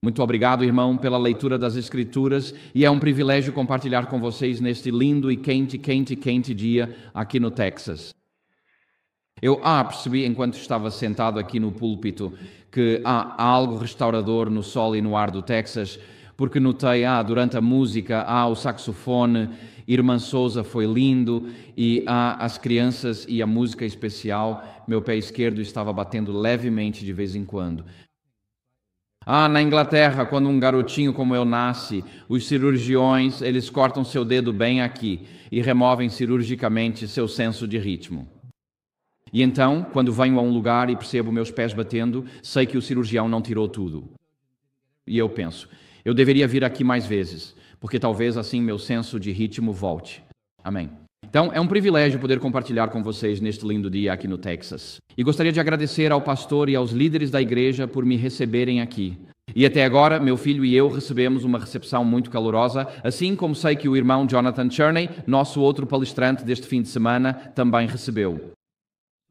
Muito obrigado, irmão, pela leitura das Escrituras, e é um privilégio compartilhar com vocês neste lindo e quente dia aqui no Texas. Eu percebi, enquanto estava sentado aqui no púlpito, que há algo restaurador no sol e no ar do Texas, porque notei, durante a música, o saxofone, Irmã Souza foi lindo, e as crianças e a música especial, meu pé esquerdo estava batendo levemente de vez em quando. Na Inglaterra, quando um garotinho como eu nasce, os cirurgiões, eles cortam seu dedo bem aqui e removem cirurgicamente seu senso de ritmo. E então, quando venho a um lugar e percebo meus pés batendo, sei que o cirurgião não tirou tudo. E eu penso, eu deveria vir aqui mais vezes, porque talvez assim meu senso de ritmo volte. Amém. Então, é um privilégio poder compartilhar com vocês neste lindo dia aqui no Texas. E gostaria de agradecer ao pastor e aos líderes da igreja por me receberem aqui. E até agora, meu filho e eu recebemos uma recepção muito calorosa, assim como sei que o irmão Jonathan Cherney, nosso outro palestrante deste fim de semana, também recebeu.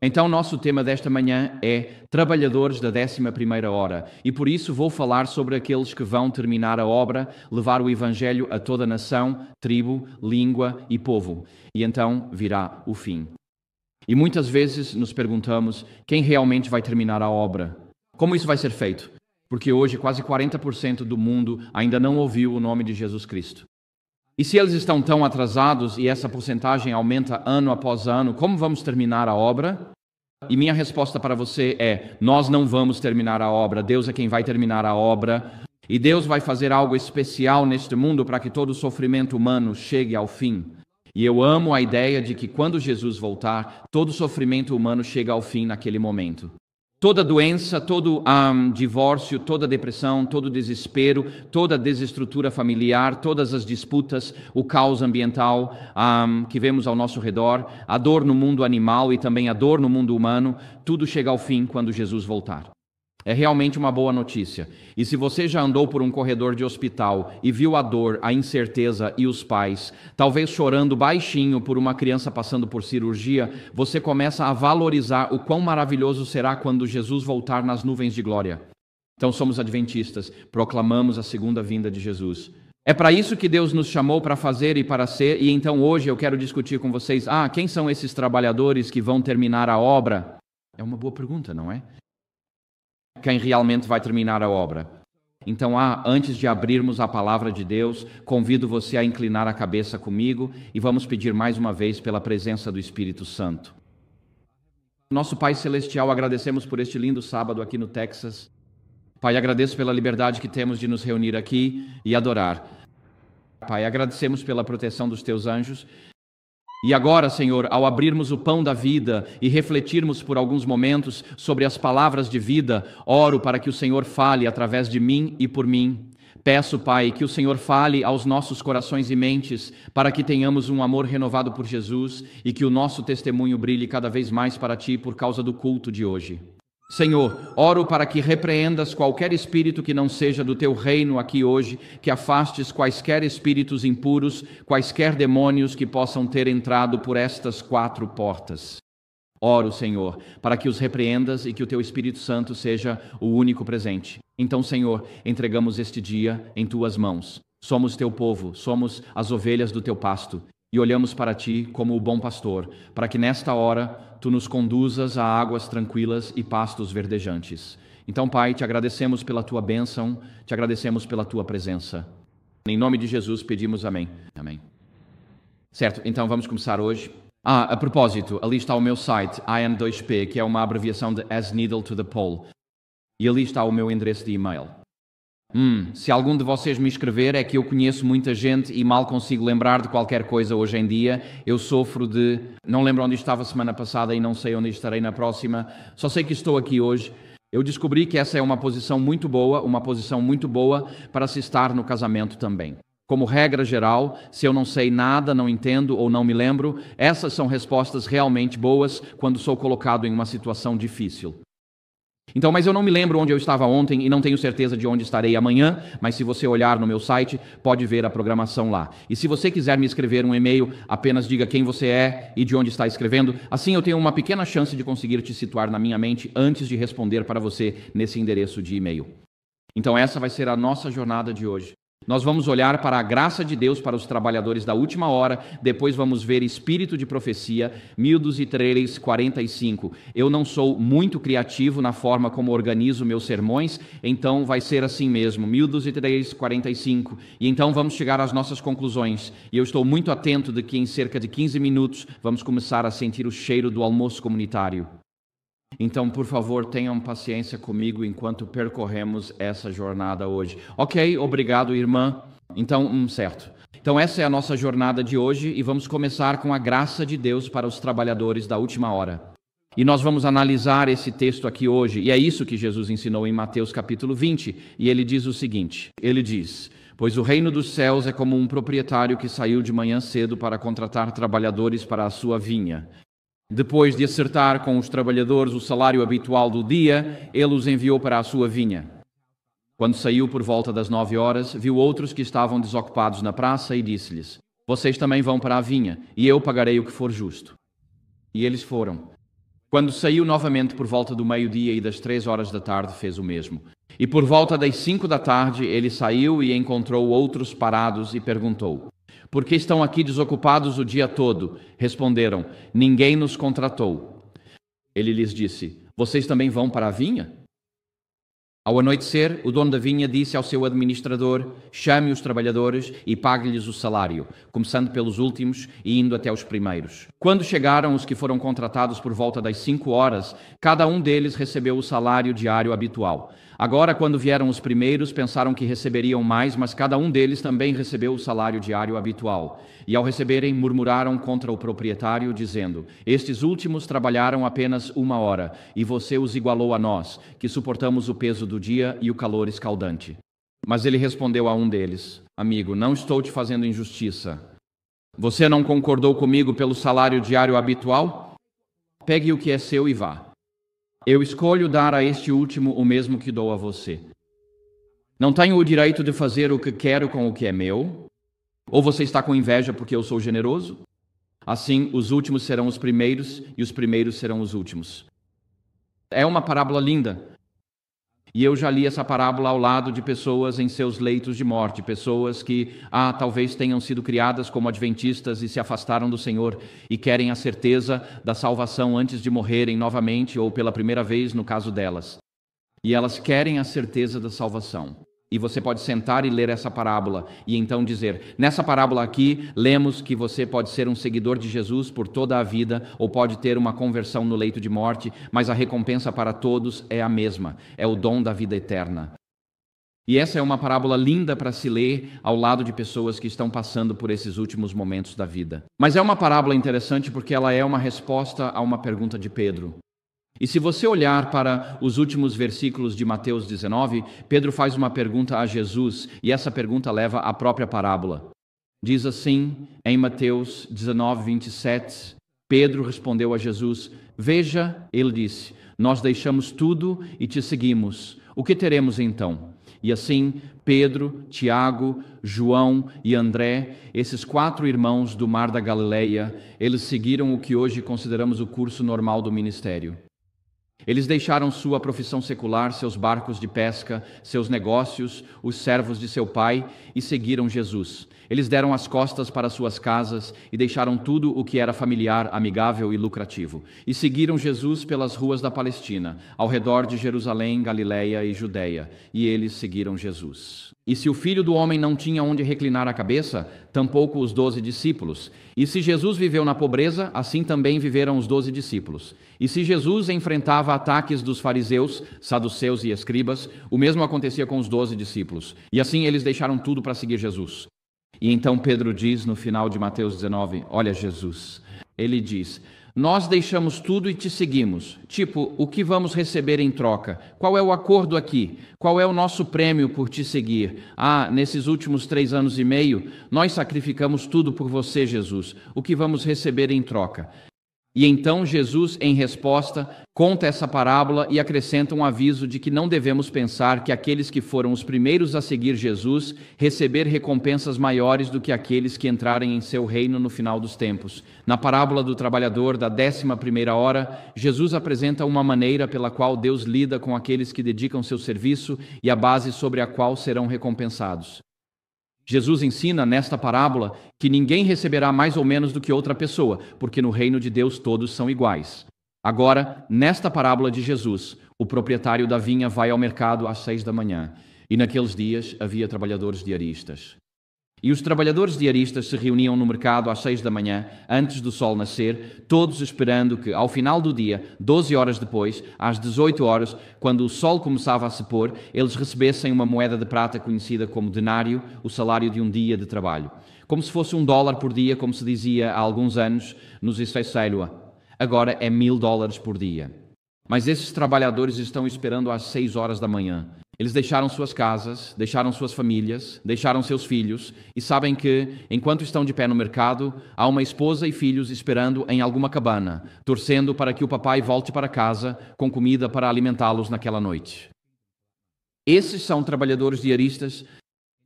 Então, nosso tema desta manhã é Trabalhadores da 11ª hora, e por isso vou falar sobre aqueles que vão terminar a obra, levar o Evangelho a toda nação, tribo, língua e povo, e então virá o fim. E muitas vezes nos perguntamos quem realmente vai terminar a obra. Como isso vai ser feito? Porque hoje quase 40% do mundo ainda não ouviu o nome de Jesus Cristo. E se eles estão tão atrasados e essa porcentagem aumenta ano após ano, como vamos terminar a obra? E minha resposta para você é, nós não vamos terminar a obra, Deus é quem vai terminar a obra. E Deus vai fazer algo especial neste mundo para que todo o sofrimento humano chegue ao fim. E eu amo a ideia de que quando Jesus voltar, todo o sofrimento humano chega ao fim naquele momento. Toda doença, todo divórcio, toda depressão, todo desespero, toda desestrutura familiar, todas as disputas, o caos ambiental que vemos ao nosso redor, a dor no mundo animal e também a dor no mundo humano, tudo chega ao fim quando Jesus voltar. É realmente uma boa notícia. E se você já andou por um corredor de hospital e viu a dor, a incerteza e os pais, talvez chorando baixinho por uma criança passando por cirurgia, você começa a valorizar o quão maravilhoso será quando Jesus voltar nas nuvens de glória. Então somos adventistas, proclamamos a segunda vinda de Jesus. É para isso que Deus nos chamou para fazer e para ser, e então hoje eu quero discutir com vocês, quem são esses trabalhadores que vão terminar a obra? É uma boa pergunta, não é? Quem realmente vai terminar a obra. Então, antes de abrirmos a palavra de Deus, convido você a inclinar a cabeça comigo e vamos pedir mais uma vez pela presença do Espírito Santo. Nosso Pai Celestial, agradecemos por este lindo sábado aqui no Texas. Pai, agradeço pela liberdade que temos de nos reunir aqui e adorar. Pai, agradecemos pela proteção dos Teus anjos. E agora, Senhor, ao abrirmos o pão da vida e refletirmos por alguns momentos sobre as palavras de vida, oro para que o Senhor fale através de mim e por mim. Peço, Pai, que o Senhor fale aos nossos corações e mentes para que tenhamos um amor renovado por Jesus e que o nosso testemunho brilhe cada vez mais para Ti por causa do culto de hoje. Senhor, oro para que repreendas qualquer espírito que não seja do Teu reino aqui hoje, que afastes quaisquer espíritos impuros, quaisquer demônios que possam ter entrado por estas 4 portas. Oro, Senhor, para que os repreendas e que o Teu Espírito Santo seja o único presente. Então, Senhor, entregamos este dia em Tuas mãos. Somos Teu povo, somos as ovelhas do Teu pasto. E olhamos para Ti como o bom pastor, para que nesta hora Tu nos conduzas a águas tranquilas e pastos verdejantes. Então, Pai, Te agradecemos pela Tua bênção, Te agradecemos pela Tua presença. Em nome de Jesus pedimos amém. Amém. Certo, então vamos começar hoje. A propósito, ali está o meu site, IN2P, que é uma abreviação de As Needle to the Pole. E ali está o meu endereço de e-mail. Se algum de vocês me escrever, é que eu conheço muita gente e mal consigo lembrar de qualquer coisa hoje em dia. Eu sofro de... Não lembro onde estava semana passada e não sei onde estarei na próxima. Só sei que estou aqui hoje. Eu descobri que essa é uma posição muito boa para se estar no casamento também. Como regra geral, se eu não sei nada, não entendo ou não me lembro, essas são respostas realmente boas quando sou colocado em uma situação difícil. Então, mas eu não me lembro onde eu estava ontem e não tenho certeza de onde estarei amanhã, mas se você olhar no meu site, pode ver a programação lá. E se você quiser me escrever um e-mail, apenas diga quem você é e de onde está escrevendo. Assim eu tenho uma pequena chance de conseguir te situar na minha mente antes de responder para você nesse endereço de e-mail. Então essa vai ser a nossa jornada de hoje. Nós vamos olhar para a graça de Deus para os trabalhadores da última hora, depois vamos ver espírito de profecia, 1245. Eu não sou muito criativo na forma como organizo meus sermões, então vai ser assim mesmo, 1245. E então vamos chegar às nossas conclusões. E eu estou muito atento de que em cerca de 15 minutos vamos começar a sentir o cheiro do almoço comunitário. Então, por favor, tenham paciência comigo enquanto percorremos essa jornada hoje. Ok, obrigado, irmã. Então, certo. Então, essa é a nossa jornada de hoje e vamos começar com a graça de Deus para os trabalhadores da última hora. E nós vamos analisar esse texto aqui hoje, e é isso que Jesus ensinou em Mateus capítulo 20, e ele diz o seguinte, ele diz: pois o reino dos céus é como um proprietário que saiu de manhã cedo para contratar trabalhadores para a sua vinha. Depois de acertar com os trabalhadores o salário habitual do dia, ele os enviou para a sua vinha. Quando saiu por volta das 9 horas, viu outros que estavam desocupados na praça e disse-lhes: vocês também vão para a vinha, e eu pagarei o que for justo. E eles foram. Quando saiu novamente por volta do meio-dia e das 3 horas da tarde, fez o mesmo. E por volta das 5 da tarde, ele saiu e encontrou outros parados e perguntou: por que estão aqui desocupados o dia todo? Responderam: ninguém nos contratou. Ele lhes disse: vocês também vão para a vinha? Ao anoitecer, o dono da vinha disse ao seu administrador: chame os trabalhadores e pague-lhes o salário, começando pelos últimos e indo até os primeiros. Quando chegaram os que foram contratados por volta das 5 horas, cada um deles recebeu o salário diário habitual. Agora, quando vieram os primeiros, pensaram que receberiam mais, mas cada um deles também recebeu o salário diário habitual. E ao receberem, murmuraram contra o proprietário, dizendo: estes últimos trabalharam apenas 1 hora, e você os igualou a nós, que suportamos o peso do dia e o calor escaldante. Mas ele respondeu a um deles: amigo, não estou te fazendo injustiça. Você não concordou comigo pelo salário diário habitual? Pegue o que é seu e vá. Eu escolho dar a este último o mesmo que dou a você. Não tenho o direito de fazer o que quero com o que é meu? Ou você está com inveja porque eu sou generoso? Assim, os últimos serão os primeiros e os primeiros serão os últimos. É uma parábola linda. E eu já li essa parábola ao lado de pessoas em seus leitos de morte, pessoas que talvez tenham sido criadas como adventistas e se afastaram do Senhor e querem a certeza da salvação antes de morrerem novamente ou pela primeira vez no caso delas. E elas querem a certeza da salvação. E você pode sentar e ler essa parábola e então dizer: nessa parábola aqui, lemos que você pode ser um seguidor de Jesus por toda a vida ou pode ter uma conversão no leito de morte, mas a recompensa para todos é a mesma, é o dom da vida eterna. E essa é uma parábola linda para se ler ao lado de pessoas que estão passando por esses últimos momentos da vida. Mas é uma parábola interessante porque ela é uma resposta a uma pergunta de Pedro. E se você olhar para os últimos versículos de Mateus 19, Pedro faz uma pergunta a Jesus, e essa pergunta leva à própria parábola. Diz assim, em Mateus 19, 27, Pedro respondeu a Jesus: veja, ele disse, nós deixamos tudo e te seguimos. O que teremos então? E assim, Pedro, Tiago, João e André, esses 4 irmãos do Mar da Galileia, eles seguiram o que hoje consideramos o curso normal do ministério. Eles deixaram sua profissão secular, seus barcos de pesca, seus negócios, os servos de seu pai e seguiram Jesus. Eles deram as costas para suas casas e deixaram tudo o que era familiar, amigável e lucrativo. E seguiram Jesus pelas ruas da Palestina, ao redor de Jerusalém, Galileia e Judeia. E eles seguiram Jesus. E se o Filho do Homem não tinha onde reclinar a cabeça, tampouco os 12 discípulos. E se Jesus viveu na pobreza, assim também viveram os 12 discípulos. E se Jesus enfrentava ataques dos fariseus, saduceus e escribas, o mesmo acontecia com os 12 discípulos. E assim eles deixaram tudo para seguir Jesus. E então Pedro diz no final de Mateus 19, olha Jesus, ele diz: nós deixamos tudo e te seguimos. Tipo, o que vamos receber em troca? Qual é o acordo aqui? Qual é o nosso prêmio por te seguir? Nesses últimos 3 anos e meio, nós sacrificamos tudo por você, Jesus. O que vamos receber em troca? E então Jesus, em resposta, conta essa parábola e acrescenta um aviso de que não devemos pensar que aqueles que foram os primeiros a seguir Jesus receber recompensas maiores do que aqueles que entrarem em seu reino no final dos tempos. Na parábola do trabalhador da 11ª hora, Jesus apresenta uma maneira pela qual Deus lida com aqueles que dedicam seu serviço e a base sobre a qual serão recompensados. Jesus ensina nesta parábola que ninguém receberá mais ou menos do que outra pessoa, porque no reino de Deus todos são iguais. Agora, nesta parábola de Jesus, o proprietário da vinha vai ao mercado às 6 da manhã, e naqueles dias havia trabalhadores diaristas. E os trabalhadores diaristas se reuniam no mercado às 6 da manhã, antes do sol nascer, todos esperando que, ao final do dia, 12 horas depois, às 18 horas, quando o sol começava a se pôr, eles recebessem uma moeda de prata conhecida como denário, o salário de um dia de trabalho. Como se fosse $1 por dia, como se dizia há alguns anos nos Israelua. Agora é $1.000 por dia. Mas esses trabalhadores estão esperando às 6 horas da manhã. Eles deixaram suas casas, deixaram suas famílias, deixaram seus filhos e sabem que, enquanto estão de pé no mercado, há uma esposa e filhos esperando em alguma cabana, torcendo para que o papai volte para casa com comida para alimentá-los naquela noite. Esses são trabalhadores diaristas.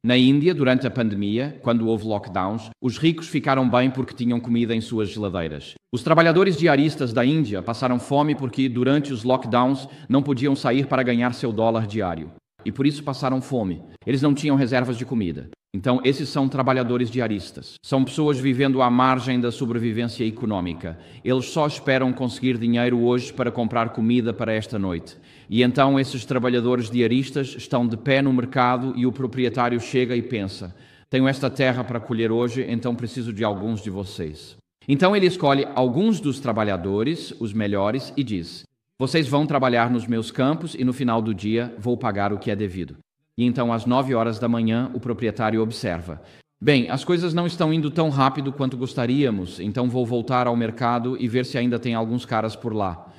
Na Índia, durante a pandemia, quando houve lockdowns, os ricos ficaram bem porque tinham comida em suas geladeiras. Os trabalhadores diaristas da Índia passaram fome porque, durante os lockdowns, não podiam sair para ganhar seu dólar diário. E por isso passaram fome. Eles não tinham reservas de comida. Então, esses são trabalhadores diaristas. São pessoas vivendo à margem da sobrevivência econômica. Eles só esperam conseguir dinheiro hoje para comprar comida para esta noite. E então esses trabalhadores diaristas estão de pé no mercado e o proprietário chega e pensa: tenho esta terra para colher hoje, então preciso de alguns de vocês. Então ele escolhe alguns dos trabalhadores, os melhores, e diz: vocês vão trabalhar nos meus campos e no final do dia vou pagar o que é devido. E então, às 9 horas da manhã, o proprietário observa: bem, as coisas não estão indo tão rápido quanto gostaríamos, então vou voltar ao mercado e ver se ainda tem alguns caras por lá.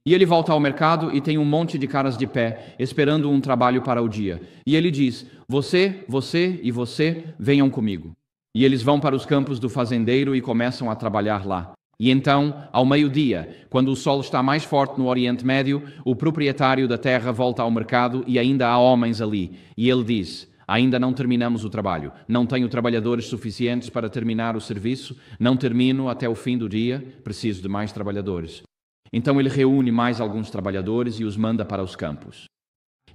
E ele volta ao mercado e tem um monte de caras de pé, esperando um trabalho para o dia. E ele diz: você, você e você, venham comigo. E eles vão para os campos do fazendeiro e começam a trabalhar lá. E então, ao meio-dia, quando o sol está mais forte no Oriente Médio, o proprietário da terra volta ao mercado e ainda há homens ali. E ele diz: ainda não terminamos o trabalho, não tenho trabalhadores suficientes para terminar o serviço, não termino até o fim do dia, preciso de mais trabalhadores. Então ele reúne mais alguns trabalhadores e os manda para os campos.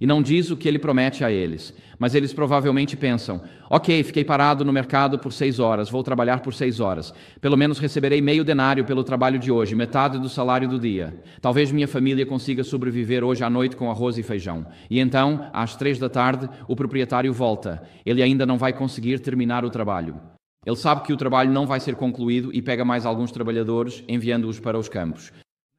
E não diz o que ele promete a eles, mas eles provavelmente pensam: ok, fiquei parado no mercado por 6 horas, vou trabalhar por 6 horas. Pelo menos receberei meio denário pelo trabalho de hoje, metade do salário do dia. Talvez minha família consiga sobreviver hoje à noite com arroz e feijão. E então, às 3 da tarde, o proprietário volta. Ele ainda não vai conseguir terminar o trabalho. Ele sabe que o trabalho não vai ser concluído e pega mais alguns trabalhadores, enviando-os para os campos.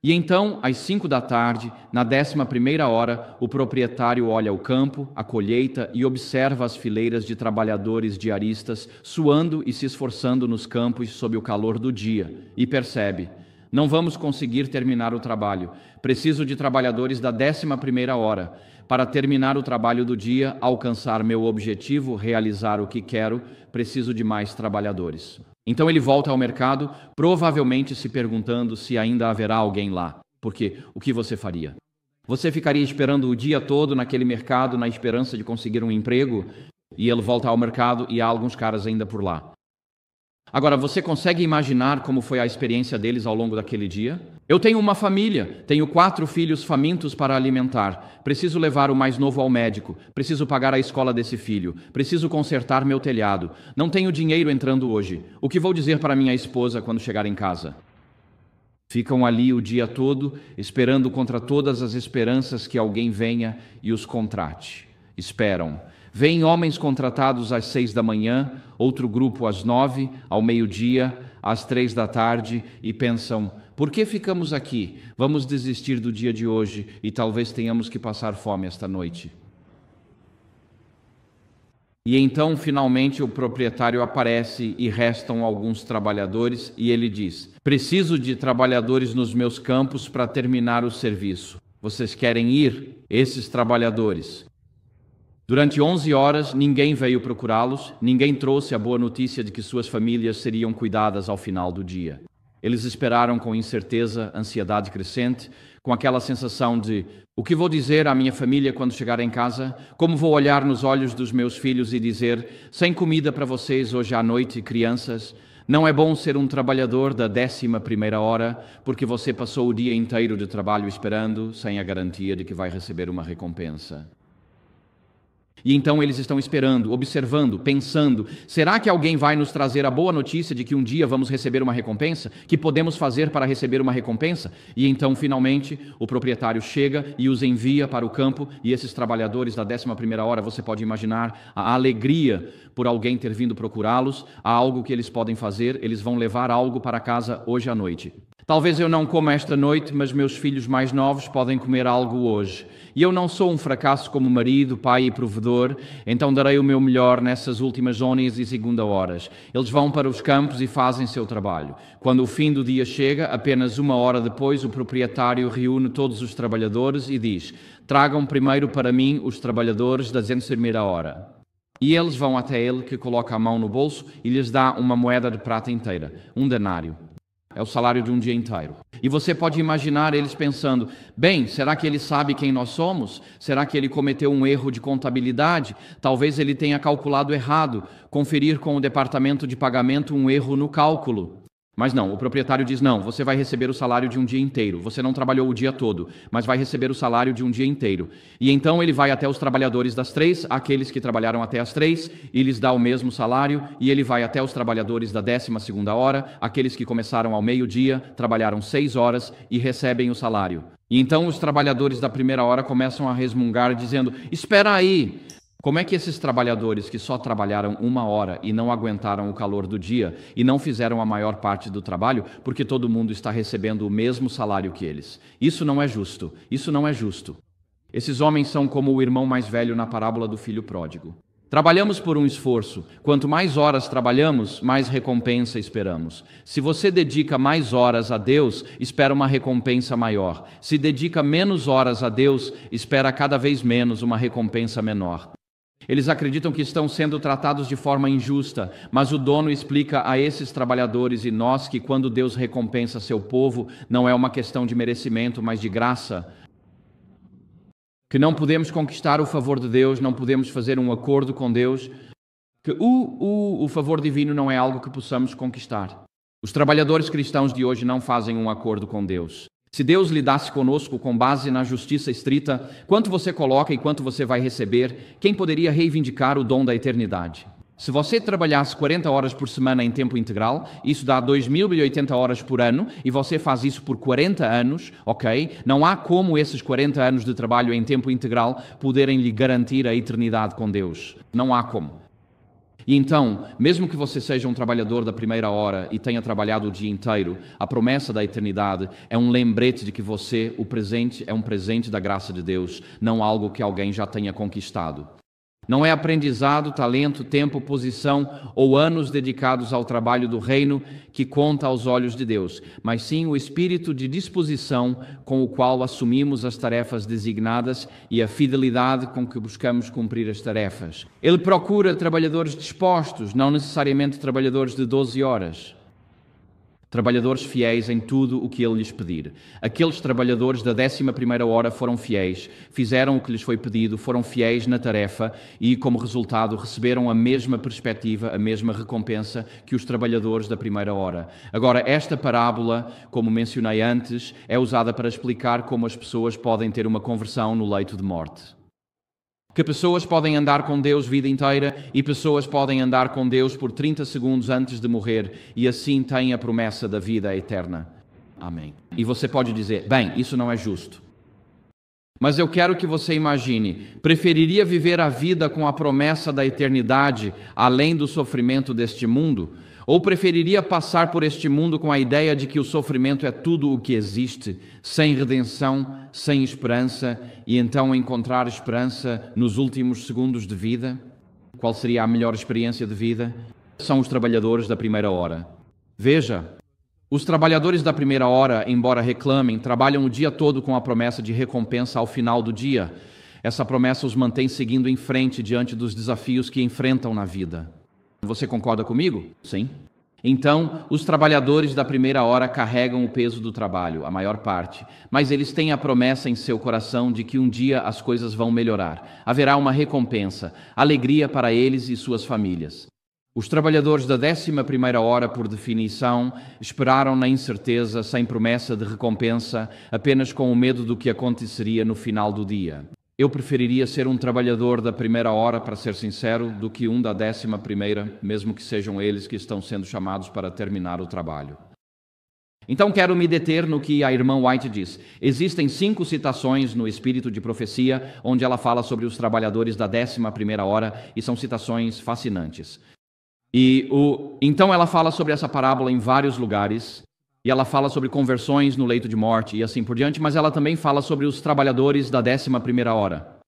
E então, às 5 da tarde, na 11ª hora, o proprietário olha o campo, a colheita e observa as fileiras de trabalhadores diaristas suando e se esforçando nos campos sob o calor do dia e percebe: não vamos conseguir terminar o trabalho. Preciso de trabalhadores da 11ª hora. Para terminar o trabalho do dia, alcançar meu objetivo, realizar o que quero, preciso de mais trabalhadores. Então ele volta ao mercado, provavelmente se perguntando se ainda haverá alguém lá. Porque o que você faria? Você ficaria esperando o dia todo naquele mercado na esperança de conseguir um emprego? E ele volta ao mercado e há alguns caras ainda por lá. Agora, você consegue imaginar como foi a experiência deles ao longo daquele dia? Eu tenho uma família, tenho 4 filhos famintos para alimentar. Preciso levar o mais novo ao médico, preciso pagar a escola desse filho, preciso consertar meu telhado. Não tenho dinheiro entrando hoje. O que vou dizer para minha esposa quando chegar em casa? Ficam ali o dia todo, esperando contra todas as esperanças que alguém venha e os contrate. Esperam. Vêm homens contratados às 6 da manhã, outro grupo às 9, ao meio-dia, às 3 da tarde e pensam: por que ficamos aqui? Vamos desistir do dia de hoje e talvez tenhamos que passar fome esta noite. E então, finalmente, o proprietário aparece e restam alguns trabalhadores e ele diz: preciso de trabalhadores nos meus campos para terminar o serviço. Vocês querem ir? Esses trabalhadores. Durante 11 horas, ninguém veio procurá-los, ninguém trouxe a boa notícia de que suas famílias seriam cuidadas ao final do dia. Eles esperaram com incerteza, ansiedade crescente, com aquela sensação de: o que vou dizer à minha família quando chegar em casa? Como vou olhar nos olhos dos meus filhos e dizer: sem comida para vocês hoje à noite, crianças? Não é bom ser um trabalhador da 11ª hora, porque você passou o dia inteiro de trabalho esperando, sem a garantia de que vai receber uma recompensa. E então eles estão esperando, observando, pensando: será que alguém vai nos trazer a boa notícia de que um dia vamos receber uma recompensa? Que podemos fazer para receber uma recompensa? E então, finalmente, o proprietário chega e os envia para o campo, e esses trabalhadores da 11ª hora, você pode imaginar a alegria por alguém ter vindo procurá-los. Há algo que eles podem fazer: eles vão levar algo para casa hoje à noite. Talvez eu não coma esta noite, mas meus filhos mais novos podem comer algo hoje. E eu não sou um fracasso como marido, pai e provedor, então darei o meu melhor nessas últimas 11h horas. Eles vão para os campos e fazem seu trabalho. Quando o fim do dia chega, apenas 1 hora depois, o proprietário reúne todos os trabalhadores e diz: tragam primeiro para mim os trabalhadores da 11ª hora. E eles vão até ele, que coloca a mão no bolso e lhes dá uma moeda de prata inteira, um denário. É o salário de um dia inteiro. E você pode imaginar eles pensando: bem, será que ele sabe quem nós somos? Será que ele cometeu um erro de contabilidade? Talvez ele tenha calculado errado, conferir com o departamento de pagamento um erro no cálculo. Mas não, o proprietário diz: não, você vai receber o salário de um dia inteiro. Você não trabalhou o dia todo, mas vai receber o salário de um dia inteiro. E então ele vai até os trabalhadores das 3, aqueles que trabalharam até as 3, e lhes dá o mesmo salário. E ele vai até os trabalhadores da 12ª hora, aqueles que começaram ao meio-dia, trabalharam 6 horas e recebem o salário. E então os trabalhadores da 1ª hora começam a resmungar, dizendo: espera aí! Como é que esses trabalhadores que só trabalharam 1 hora e não aguentaram o calor do dia e não fizeram a maior parte do trabalho, porque todo mundo está recebendo o mesmo salário que eles? Isso não é justo, isso não é justo. Esses homens são como o irmão mais velho na parábola do filho pródigo. Trabalhamos por um esforço. Quanto mais horas trabalhamos, mais recompensa esperamos. Se você dedica mais horas a Deus, espera uma recompensa maior. Se dedica menos horas a Deus, espera cada vez menos uma recompensa menor. Eles acreditam que estão sendo tratados de forma injusta, mas o dono explica a esses trabalhadores e nós que quando Deus recompensa seu povo, não é uma questão de merecimento, mas de graça. Que não podemos conquistar o favor de Deus, não podemos fazer um acordo com Deus, que o favor divino não é algo que possamos conquistar. Os trabalhadores cristãos de hoje não fazem um acordo com Deus. Se Deus lidasse conosco com base na justiça estrita, quanto você coloca e quanto você vai receber, quem poderia reivindicar o dom da eternidade? Se você trabalhasse 40 horas por semana em tempo integral, isso dá 2.080 horas por ano, e você faz isso por 40 anos, ok? Não há como esses 40 anos de trabalho em tempo integral poderem lhe garantir a eternidade com Deus. Não há como. E então, mesmo que você seja um trabalhador da 1ª hora e tenha trabalhado o dia inteiro, a promessa da eternidade é um lembrete de que você, o presente, é um presente da graça de Deus, não algo que alguém já tenha conquistado. Não é aprendizado, talento, tempo, posição ou anos dedicados ao trabalho do reino que conta aos olhos de Deus, mas sim o espírito de disposição com o qual assumimos as tarefas designadas e a fidelidade com que buscamos cumprir as tarefas. Ele procura trabalhadores dispostos, não necessariamente trabalhadores de 12 horas. Trabalhadores fiéis em tudo o que Ele lhes pedir. Aqueles trabalhadores da 11ª hora foram fiéis, fizeram o que lhes foi pedido, foram fiéis na tarefa e, como resultado, receberam a mesma perspectiva, a mesma recompensa que os trabalhadores da 1ª hora. Agora, esta parábola, como mencionei antes, é usada para explicar como as pessoas podem ter uma conversão no leito de morte. Que pessoas podem andar com Deus vida inteira e pessoas podem andar com Deus por 30 segundos antes de morrer e assim têm a promessa da vida eterna. Amém. E você pode dizer: bem, isso não é justo. Mas eu quero que você imagine, preferiria viver a vida com a promessa da eternidade além do sofrimento deste mundo? Ou preferiria passar por este mundo com a ideia de que o sofrimento é tudo o que existe, sem redenção, sem esperança, e então encontrar esperança nos últimos segundos de vida? Qual seria a melhor experiência de vida? São os trabalhadores da 1ª hora. Veja, os trabalhadores da 1ª hora, embora reclamem, trabalham o dia todo com a promessa de recompensa ao final do dia. Essa promessa os mantém seguindo em frente diante dos desafios que enfrentam na vida. Você concorda comigo? Sim. Então, os trabalhadores da primeira hora carregam o peso do trabalho, a maior parte, mas eles têm a promessa em seu coração de que um dia as coisas vão melhorar. Haverá uma recompensa, alegria para eles e suas famílias. Os trabalhadores da 11ª hora, por definição, esperaram na incerteza, sem promessa de recompensa, apenas com o medo do que aconteceria no final do dia. Eu preferiria ser um trabalhador da primeira hora, para ser sincero, do que um da 11ª, mesmo que sejam eles que estão sendo chamados para terminar o trabalho. Então quero me deter no que a irmã White diz. Existem 5 citações no Espírito de Profecia, onde ela fala sobre os trabalhadores da 11ª hora, e são citações fascinantes. Então ela fala sobre essa parábola em vários lugares, e ela fala sobre conversões no leito de morte e assim por diante, mas ela também fala sobre os trabalhadores da 11ª hora.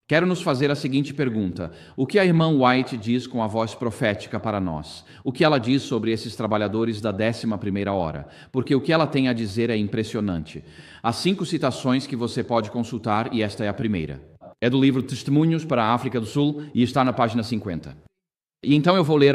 Quero nos fazer a seguinte pergunta: o que a irmã White diz com a voz profética para nós? O que ela diz sobre esses trabalhadores da 11ª hora? Porque o que ela tem a dizer é impressionante. Há 5 citações que você pode consultar, e esta é a primeira. É do livro Testemunhos para a África do Sul e está na página 50. E então eu vou ler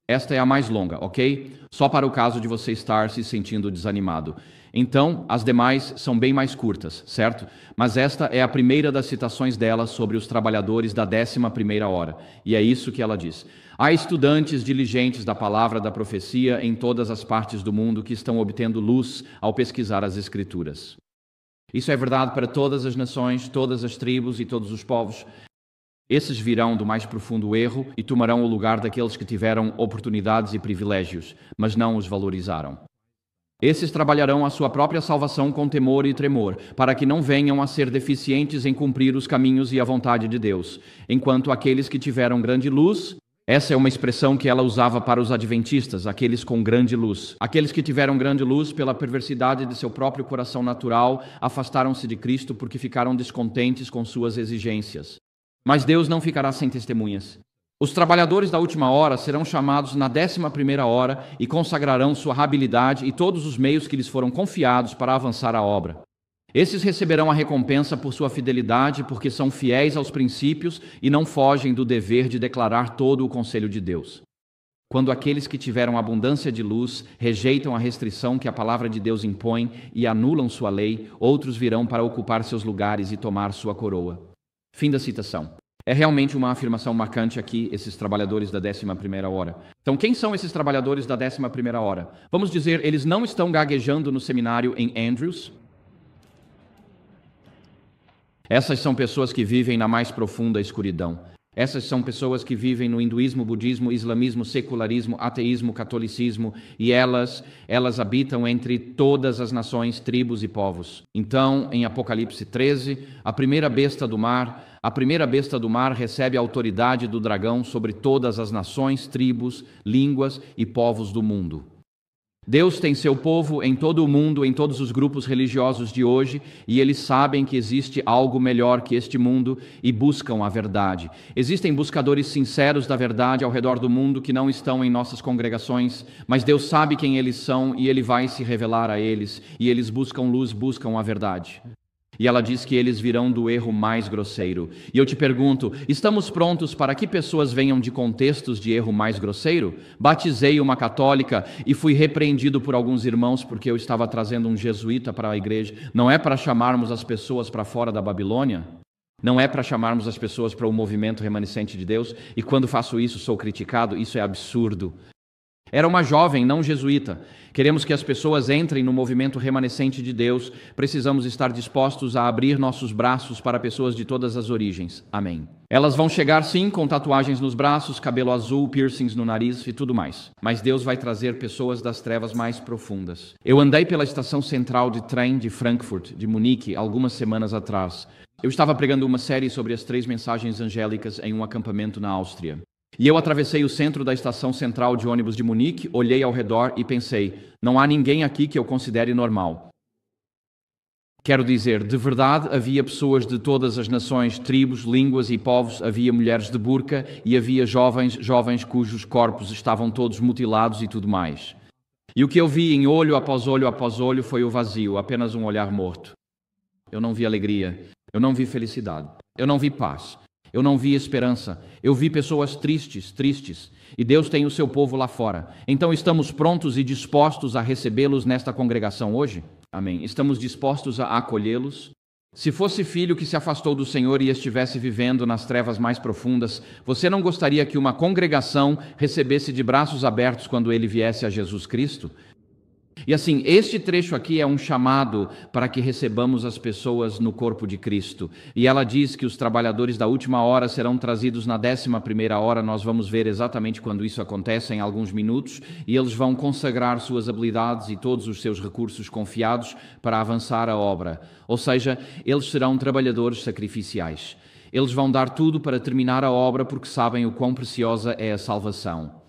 esta é a mais longa, ok? Só para o caso de você estar se sentindo desanimado. Então, as demais são bem mais curtas, certo? Mas esta é a primeira das citações dela sobre os trabalhadores da 11ª hora. E é isso que ela diz. Há estudantes diligentes da palavra da profecia em todas as partes do mundo que estão obtendo luz ao pesquisar as Escrituras. Isso é verdade para todas as nações, todas as tribos e todos os povos. Esses virão do mais profundo erro e tomarão o lugar daqueles que tiveram oportunidades e privilégios, mas não os valorizaram. Esses trabalharão a sua própria salvação com temor e tremor, para que não venham a ser deficientes em cumprir os caminhos e a vontade de Deus, enquanto aqueles que tiveram grande luz, essa é uma expressão que ela usava para os adventistas, aqueles com grande luz. Aqueles que tiveram grande luz pela perversidade de seu próprio coração natural, afastaram-se de Cristo porque ficaram descontentes com suas exigências. Mas Deus não ficará sem testemunhas. Os trabalhadores da última hora serão chamados na 11ª hora e consagrarão sua habilidade e todos os meios que lhes foram confiados para avançar a obra. Esses receberão a recompensa por sua fidelidade, porque são fiéis aos princípios e não fogem do dever de declarar todo o conselho de Deus. Quando aqueles que tiveram abundância de luz rejeitam a restrição que a palavra de Deus impõe e anulam sua lei, outros virão para ocupar seus lugares e tomar sua coroa. Fim da citação. É realmente uma afirmação marcante aqui, esses trabalhadores da 11ª hora. Então, quem são esses trabalhadores da 11ª hora? Vamos dizer, eles não estão gaguejando no seminário em Andrews. Essas são pessoas que vivem na mais profunda escuridão. Essas são pessoas que vivem no hinduísmo, budismo, islamismo, secularismo, ateísmo, catolicismo, e elas habitam entre todas as nações, tribos e povos. Então, em Apocalipse 13, a primeira besta do mar recebe a autoridade do dragão sobre todas as nações, tribos, línguas e povos do mundo. Deus tem seu povo em todo o mundo, em todos os grupos religiosos de hoje, e eles sabem que existe algo melhor que este mundo e buscam a verdade. Existem buscadores sinceros da verdade ao redor do mundo que não estão em nossas congregações, mas Deus sabe quem eles são e Ele vai se revelar a eles, e eles buscam luz, buscam a verdade. E ela diz que eles virão do erro mais grosseiro. E eu te pergunto, estamos prontos para que pessoas venham de contextos de erro mais grosseiro? Batizei uma católica e fui repreendido por alguns irmãos porque eu estava trazendo um jesuíta para a igreja. Não é para chamarmos as pessoas para fora da Babilônia? Não é para chamarmos as pessoas para o movimento remanescente de Deus? E quando faço isso, sou criticado? Isso é absurdo. Era uma jovem, não jesuíta. Queremos que as pessoas entrem no movimento remanescente de Deus. Precisamos estar dispostos a abrir nossos braços para pessoas de todas as origens. Amém. Elas vão chegar sim com tatuagens nos braços, cabelo azul, piercings no nariz e tudo mais. Mas Deus vai trazer pessoas das trevas mais profundas. Eu andei pela estação central de trem de Frankfurt, de Munique, algumas semanas atrás. Eu estava pregando uma série sobre as 3 mensagens angélicas em um acampamento na Áustria. E eu atravessei o centro da estação central de ônibus de Munique, olhei ao redor e pensei, não há ninguém aqui que eu considere normal. Quero dizer, de verdade havia pessoas de todas as nações, tribos, línguas e povos, havia mulheres de burca e havia jovens cujos corpos estavam todos mutilados e tudo mais. E o que eu vi em olho após olho foi o vazio, apenas um olhar morto. Eu não vi alegria, eu não vi felicidade, eu não vi paz. eu não vi esperança. Eu vi pessoas tristes. E Deus tem o seu povo lá fora. Então estamos prontos e dispostos a recebê-los nesta congregação hoje? Amém. Estamos dispostos a acolhê-los? Se fosse filho que se afastou do Senhor e estivesse vivendo nas trevas mais profundas, você não gostaria que uma congregação recebesse de braços abertos quando ele viesse a Jesus Cristo? E assim, este trecho aqui é um chamado para que recebamos as pessoas no corpo de Cristo. E ela diz que os trabalhadores da última hora serão trazidos na 11ª hora. Nós vamos ver exatamente quando isso acontece em alguns minutos. E eles vão consagrar suas habilidades e todos os seus recursos confiados para avançar a obra. Ou seja, eles serão trabalhadores sacrificiais. Eles vão dar tudo para terminar a obra porque sabem o quão preciosa é a salvação.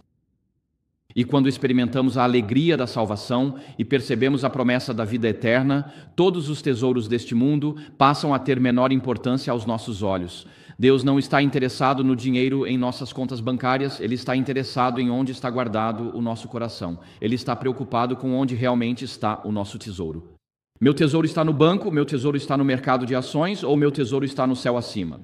E quando experimentamos a alegria da salvação e percebemos a promessa da vida eterna, todos os tesouros deste mundo passam a ter menor importância aos nossos olhos. Deus não está interessado no dinheiro em nossas contas bancárias, Ele está interessado em onde está guardado o nosso coração. Ele está preocupado com onde realmente está o nosso tesouro. Meu tesouro está no banco, meu tesouro está no mercado de ações ou meu tesouro está no céu acima?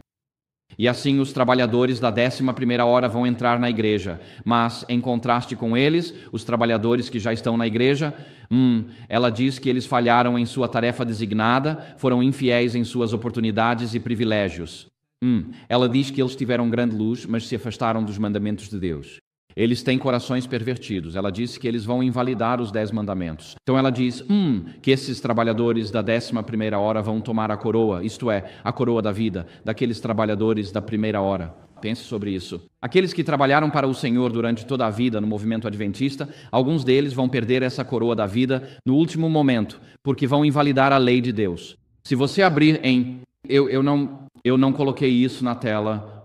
E assim os trabalhadores da 11ª hora vão entrar na igreja, mas em contraste com eles, os trabalhadores que já estão na igreja, ela diz que eles falharam em sua tarefa designada, foram infiéis em suas oportunidades e privilégios. Ela diz que eles tiveram grande luz, mas se afastaram dos mandamentos de Deus. Eles têm corações pervertidos. Ela disse que eles vão invalidar os 10 mandamentos. Então ela diz, que esses trabalhadores da 11ª hora vão tomar a coroa, isto é, a coroa da vida, daqueles trabalhadores da primeira hora. Pense sobre isso. Aqueles que trabalharam para o Senhor durante toda a vida no movimento adventista, alguns deles vão perder essa coroa da vida no último momento, porque vão invalidar a lei de Deus. Se você abrir em... Eu não coloquei isso na tela,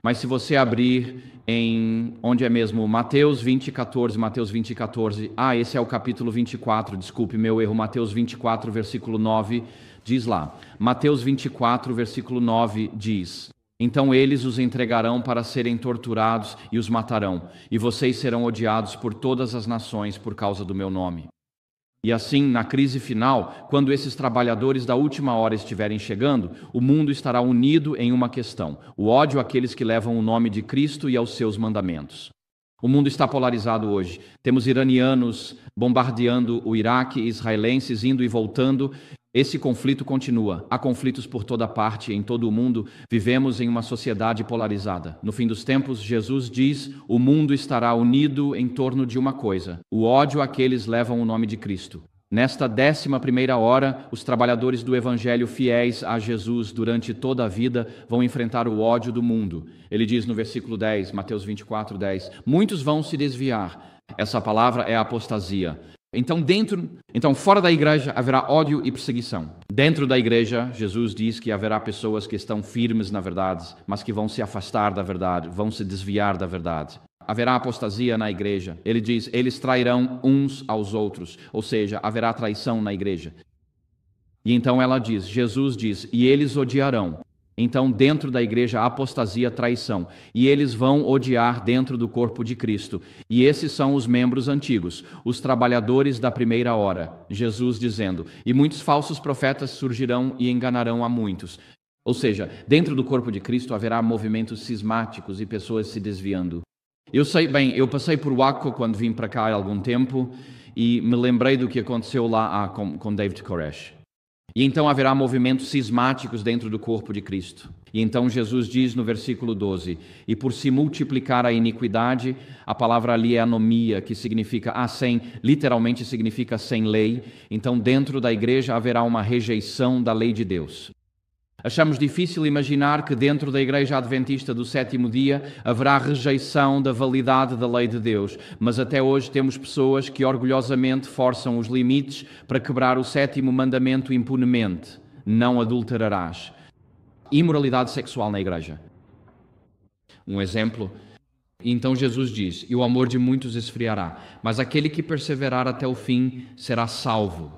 mas se você abrir em... Onde é mesmo? Mateus 20:14, Mateus 20:14. Esse é o capítulo 24, desculpe meu erro. Mateus 24, versículo 9, diz lá. Mateus 24, versículo 9 diz: Então eles os entregarão para serem torturados e os matarão, e vocês serão odiados por todas as nações por causa do meu nome. E assim, na crise final, quando esses trabalhadores da última hora estiverem chegando, o mundo estará unido em uma questão: o ódio àqueles que levam o nome de Cristo e aos seus mandamentos. O mundo está polarizado hoje. Temos iranianos bombardeando o Iraque, israelenses indo e voltando. Esse conflito continua. Há conflitos por toda parte, em todo o mundo. Vivemos em uma sociedade polarizada. No fim dos tempos, Jesus diz: o mundo estará unido em torno de uma coisa: o ódio àqueles que levam o nome de Cristo. Nesta 11ª hora, os trabalhadores do Evangelho fiéis a Jesus durante toda a vida vão enfrentar o ódio do mundo. Ele diz no versículo 10, Mateus 24:10, muitos vão se desviar. Essa palavra é apostasia. Então, fora da igreja haverá ódio e perseguição. Dentro da igreja, Jesus diz que haverá pessoas que estão firmes na verdade, mas que vão se afastar da verdade, vão se desviar da verdade. Haverá apostasia na igreja. Ele diz, eles trairão uns aos outros, ou seja, haverá traição na igreja. E então ela diz, Jesus diz, e eles odiarão. Então, dentro da igreja, há apostasia, traição. E eles vão odiar dentro do corpo de Cristo. E esses são os membros antigos, os trabalhadores da primeira hora. Jesus dizendo, e muitos falsos profetas surgirão e enganarão a muitos. Ou seja, dentro do corpo de Cristo haverá movimentos cismáticos e pessoas se desviando. Eu passei por Waco quando vim para cá há algum tempo e me lembrei do que aconteceu lá com David Koresh. E então haverá movimentos cismáticos dentro do corpo de Cristo. E então Jesus diz no versículo 12, e por se multiplicar a iniquidade, a palavra ali é anomia, que significa literalmente significa sem lei. Então dentro da igreja haverá uma rejeição da lei de Deus. Achamos difícil imaginar que dentro da Igreja Adventista do sétimo dia haverá rejeição da validade da lei de Deus, mas até hoje temos pessoas que orgulhosamente forçam os limites para quebrar o sétimo mandamento impunemente: não adulterarás. Imoralidade sexual na igreja. Um exemplo. Então Jesus diz, e o amor de muitos esfriará, mas aquele que perseverar até o fim será salvo.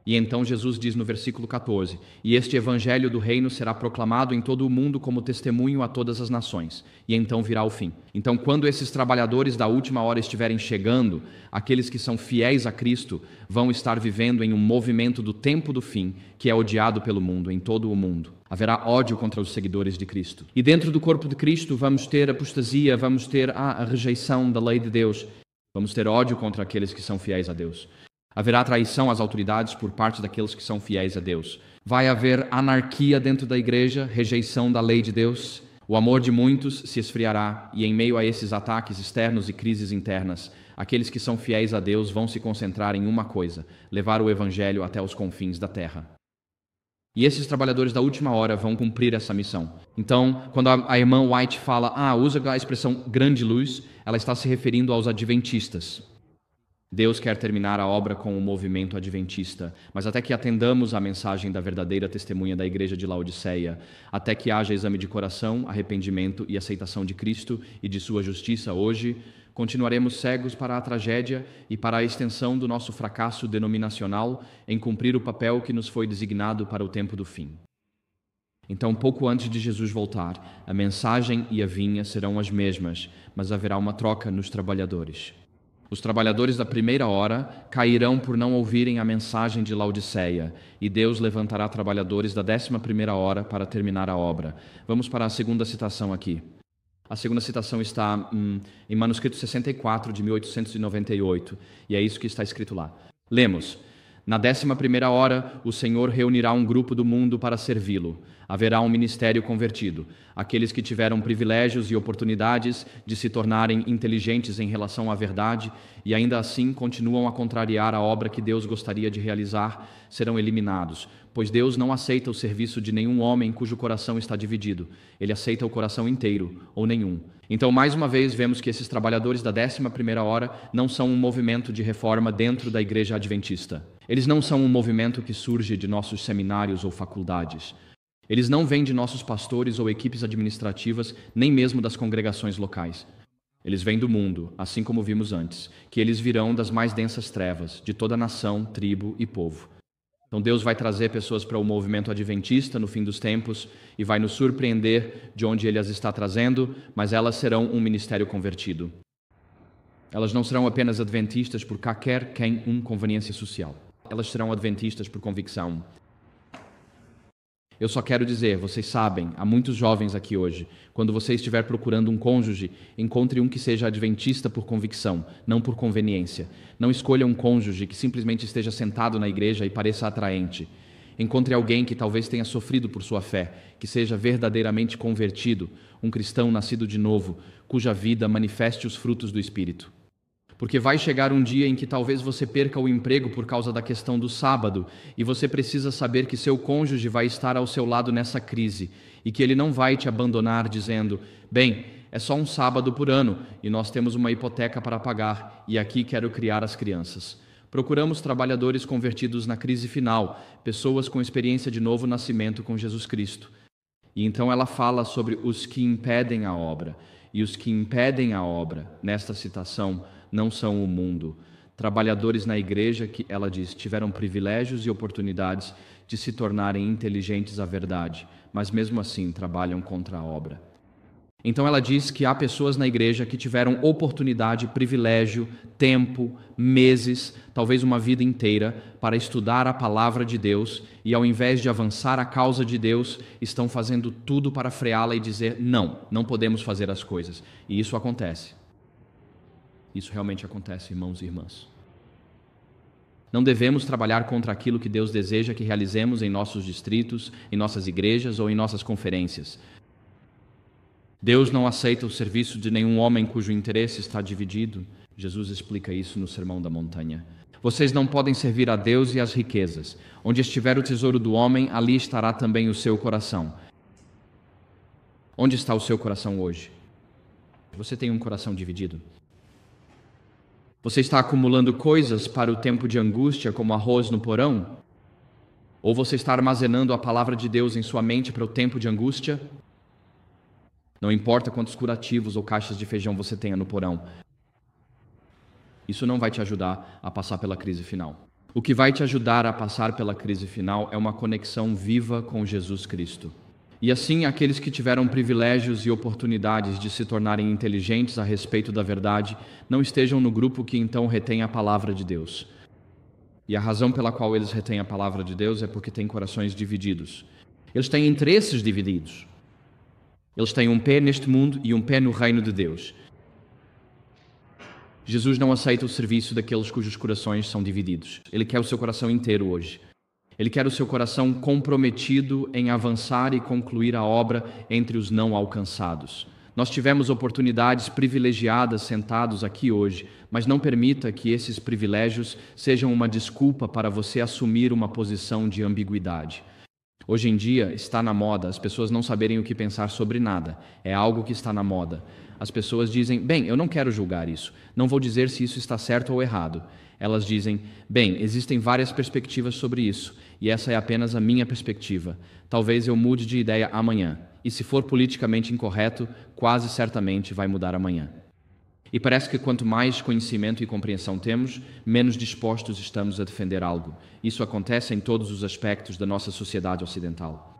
E então Jesus diz no versículo 14: "E este evangelho do reino será proclamado em todo o mundo como testemunho a todas as nações, e então virá o fim." Então, quando esses trabalhadores da última hora estiverem chegando, aqueles que são fiéis a Cristo vão estar vivendo em um movimento do tempo do fim, que é odiado pelo mundo, em todo o mundo. Haverá ódio contra os seguidores de Cristo. E dentro do corpo de Cristo vamos ter apostasia, vamos ter a rejeição da lei de Deus, vamos ter ódio contra aqueles que são fiéis a Deus. Haverá traição às autoridades por parte daqueles que são fiéis a Deus. Vai haver anarquia dentro da igreja, rejeição da lei de Deus. O amor de muitos se esfriará e, em meio a esses ataques externos e crises internas, aqueles que são fiéis a Deus vão se concentrar em uma coisa: levar o evangelho até os confins da terra. E esses trabalhadores da última hora vão cumprir essa missão. Então, quando a irmã White fala, usa a expressão grande luz, ela está se referindo aos adventistas. Deus quer terminar a obra com o movimento adventista, mas até que atendamos à mensagem da verdadeira testemunha da igreja de Laodiceia, até que haja exame de coração, arrependimento e aceitação de Cristo e de sua justiça hoje, continuaremos cegos para a tragédia e para a extensão do nosso fracasso denominacional em cumprir o papel que nos foi designado para o tempo do fim. Então, pouco antes de Jesus voltar, a mensagem e a vinha serão as mesmas, mas haverá uma troca nos trabalhadores. Os trabalhadores da primeira hora cairão por não ouvirem a mensagem de Laodiceia, e Deus levantará trabalhadores da 11ª hora para terminar a obra. Vamos para a segunda citação aqui. A segunda citação está em manuscrito 64 de 1898, e é isso que está escrito lá. Lemos: "Na 11ª hora, o Senhor reunirá um grupo do mundo para servi-lo. Haverá um ministério convertido. Aqueles que tiveram privilégios e oportunidades de se tornarem inteligentes em relação à verdade e ainda assim continuam a contrariar a obra que Deus gostaria de realizar, serão eliminados, pois Deus não aceita o serviço de nenhum homem cujo coração está dividido. Ele aceita o coração inteiro, ou nenhum." Então, mais uma vez, vemos que esses trabalhadores da 11ª hora não são um movimento de reforma dentro da igreja adventista. Eles não são um movimento que surge de nossos seminários ou faculdades. Eles não vêm de nossos pastores ou equipes administrativas, nem mesmo das congregações locais. Eles vêm do mundo, assim como vimos antes, que eles virão das mais densas trevas, de toda nação, tribo e povo. Então Deus vai trazer pessoas para o movimento adventista no fim dos tempos e vai nos surpreender de onde Ele as está trazendo, mas elas serão um ministério convertido. Elas não serão apenas adventistas por qualquer conveniência social. Elas serão adventistas por convicção. Eu só quero dizer, vocês sabem, há muitos jovens aqui hoje, quando você estiver procurando um cônjuge, encontre um que seja adventista por convicção, não por conveniência. Não escolha um cônjuge que simplesmente esteja sentado na igreja e pareça atraente. Encontre alguém que talvez tenha sofrido por sua fé, que seja verdadeiramente convertido, um cristão nascido de novo, cuja vida manifeste os frutos do Espírito. Porque vai chegar um dia em que talvez você perca o emprego por causa da questão do sábado e você precisa saber que seu cônjuge vai estar ao seu lado nessa crise e que ele não vai te abandonar dizendo: "Bem, é só um sábado por ano e nós temos uma hipoteca para pagar e aqui quero criar as crianças." Procuramos trabalhadores convertidos na crise final, pessoas com experiência de novo nascimento com Jesus Cristo. E então ela fala sobre os que impedem a obra. E os que impedem a obra, nesta citação, não são o mundo. Trabalhadores na igreja que, ela diz, tiveram privilégios e oportunidades de se tornarem inteligentes à verdade, mas mesmo assim trabalham contra a obra. Então ela diz que há pessoas na igreja que tiveram oportunidade, privilégio, tempo, meses, talvez uma vida inteira, para estudar a palavra de Deus e ao invés de avançar a causa de Deus, estão fazendo tudo para freá-la e dizer: não podemos fazer as coisas. E isso acontece. Isso realmente acontece, irmãos e irmãs. Não devemos trabalhar contra aquilo que Deus deseja que realizemos em nossos distritos, em nossas igrejas ou em nossas conferências. Deus não aceita o serviço de nenhum homem cujo interesse está dividido. Jesus explica isso no Sermão da Montanha. Vocês não podem servir a Deus e às riquezas. Onde estiver o tesouro do homem, ali estará também o seu coração. Onde está o seu coração hoje? Você tem um coração dividido? Você está acumulando coisas para o tempo de angústia, como arroz no porão? Ou você está armazenando a palavra de Deus em sua mente para o tempo de angústia? Não importa quantos curativos ou caixas de feijão você tenha no porão. Isso não vai te ajudar a passar pela crise final. O que vai te ajudar a passar pela crise final é uma conexão viva com Jesus Cristo. E assim, aqueles que tiveram privilégios e oportunidades de se tornarem inteligentes a respeito da verdade, não estejam no grupo que então retém a palavra de Deus. E a razão pela qual eles retêm a palavra de Deus é porque têm corações divididos. Eles têm interesses divididos. Eles têm um pé neste mundo e um pé no reino de Deus. Jesus não aceita o serviço daqueles cujos corações são divididos. Ele quer o seu coração inteiro hoje. Ele quer o seu coração comprometido em avançar e concluir a obra entre os não alcançados. Nós tivemos oportunidades privilegiadas sentados aqui hoje, mas não permita que esses privilégios sejam uma desculpa para você assumir uma posição de ambiguidade. Hoje em dia está na moda as pessoas não saberem o que pensar sobre nada. É algo que está na moda. As pessoas dizem, bem, eu não quero julgar isso. Não vou dizer se isso está certo ou errado. Elas dizem, bem, existem várias perspectivas sobre isso, e essa é apenas a minha perspectiva. Talvez eu mude de ideia amanhã. E se for politicamente incorreto, quase certamente vai mudar amanhã. E parece que quanto mais conhecimento e compreensão temos, menos dispostos estamos a defender algo. Isso acontece em todos os aspectos da nossa sociedade ocidental.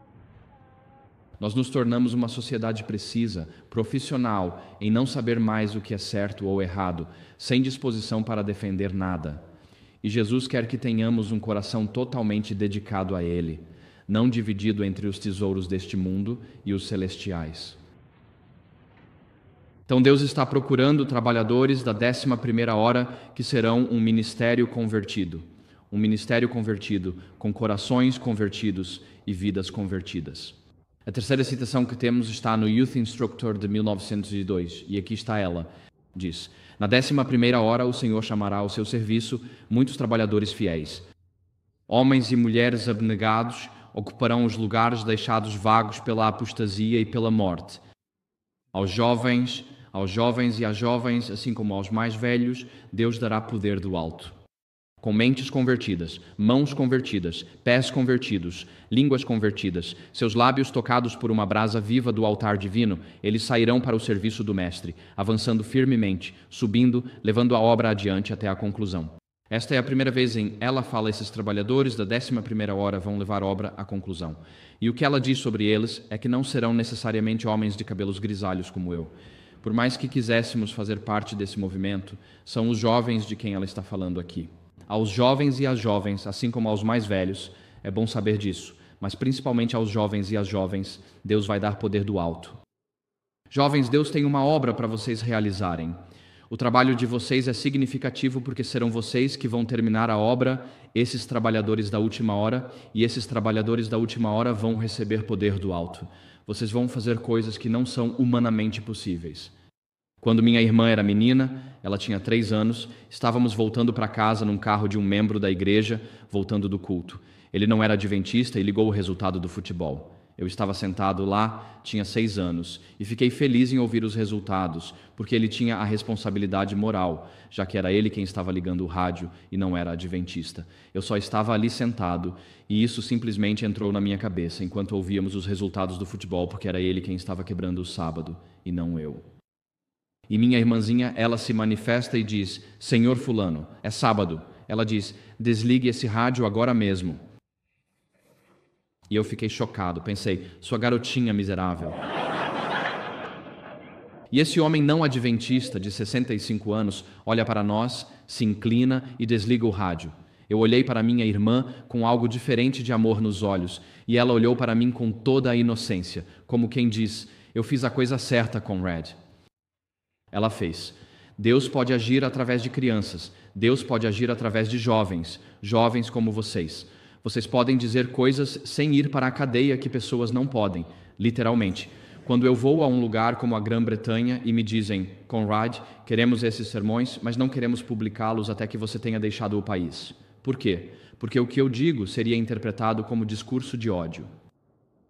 Nós nos tornamos uma sociedade precisa, profissional, em não saber mais o que é certo ou errado, sem disposição para defender nada. E Jesus quer que tenhamos um coração totalmente dedicado a Ele, não dividido entre os tesouros deste mundo e os celestiais. Então Deus está procurando trabalhadores da 11ª hora que serão um ministério convertido com corações convertidos e vidas convertidas. A terceira citação que temos está no Youth Instructor de 1902, e aqui está ela. Diz, na 11ª hora o Senhor chamará ao seu serviço muitos trabalhadores fiéis. Homens e mulheres abnegados ocuparão os lugares deixados vagos pela apostasia e pela morte. Aos jovens e às jovens, assim como aos mais velhos, Deus dará poder do alto. Com mentes convertidas, mãos convertidas, pés convertidos, línguas convertidas, seus lábios tocados por uma brasa viva do altar divino, eles sairão para o serviço do Mestre, avançando firmemente, subindo, levando a obra adiante até a conclusão. Esta é a primeira vez em ela fala esses trabalhadores da 11ª hora vão levar a obra à conclusão. E o que ela diz sobre eles é que não serão necessariamente homens de cabelos grisalhos como eu. Por mais que quiséssemos fazer parte desse movimento, são os jovens de quem ela está falando aqui. Aos jovens e às jovens, assim como aos mais velhos, é bom saber disso, mas principalmente aos jovens e às jovens, Deus vai dar poder do alto. Jovens, Deus tem uma obra para vocês realizarem. O trabalho de vocês é significativo porque serão vocês que vão terminar a obra, esses trabalhadores da última hora, e esses trabalhadores da última hora vão receber poder do alto. Vocês vão fazer coisas que não são humanamente possíveis. Quando minha irmã era menina, ela tinha 3 anos, estávamos voltando para casa num carro de um membro da igreja, voltando do culto. Ele não era adventista e ligou o resultado do futebol. Eu estava sentado lá, tinha 6 anos, e fiquei feliz em ouvir os resultados, porque ele tinha a responsabilidade moral, já que era ele quem estava ligando o rádio e não era adventista. Eu só estava ali sentado, e isso simplesmente entrou na minha cabeça, enquanto ouvíamos os resultados do futebol, porque era ele quem estava quebrando o sábado, e não eu. E minha irmãzinha, ela se manifesta e diz, Senhor fulano, é sábado. Ela diz, desligue esse rádio agora mesmo. E eu fiquei chocado, pensei, sua garotinha miserável. E esse homem não adventista, de 65 anos, olha para nós, se inclina e desliga o rádio. Eu olhei para minha irmã com algo diferente de amor nos olhos, e ela olhou para mim com toda a inocência, como quem diz, eu fiz a coisa certa, Conrad. Ela fez. Deus pode agir através de crianças. Deus pode agir através de jovens como vocês. Vocês podem dizer coisas sem ir para a cadeia que pessoas não podem, literalmente. Quando eu vou a um lugar como a Grã-Bretanha e me dizem, Conrad, queremos esses sermões, mas não queremos publicá-los até que você tenha deixado o país. Por quê? Porque o que eu digo seria interpretado como discurso de ódio.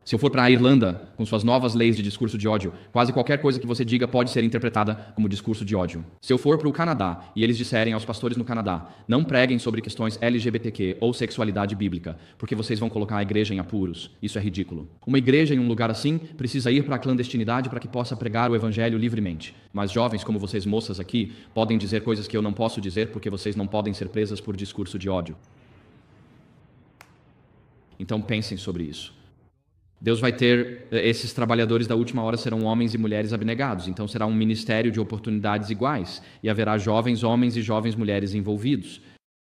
Se eu for para a Irlanda, com suas novas leis de discurso de ódio, quase qualquer coisa que você diga pode ser interpretada como discurso de ódio. Se eu for para o Canadá e eles disserem aos pastores no Canadá, não preguem sobre questões LGBTQ ou sexualidade bíblica, porque vocês vão colocar a igreja em apuros. Isso é ridículo. Uma igreja em um lugar assim precisa ir para a clandestinidade para que possa pregar o evangelho livremente. Mas jovens como vocês moças aqui podem dizer coisas que eu não posso dizer porque vocês não podem ser presas por discurso de ódio. Então pensem sobre isso. Deus vai ter, esses trabalhadores da última hora serão homens e mulheres abnegados, então será um ministério de oportunidades iguais, e haverá jovens homens e jovens mulheres envolvidos.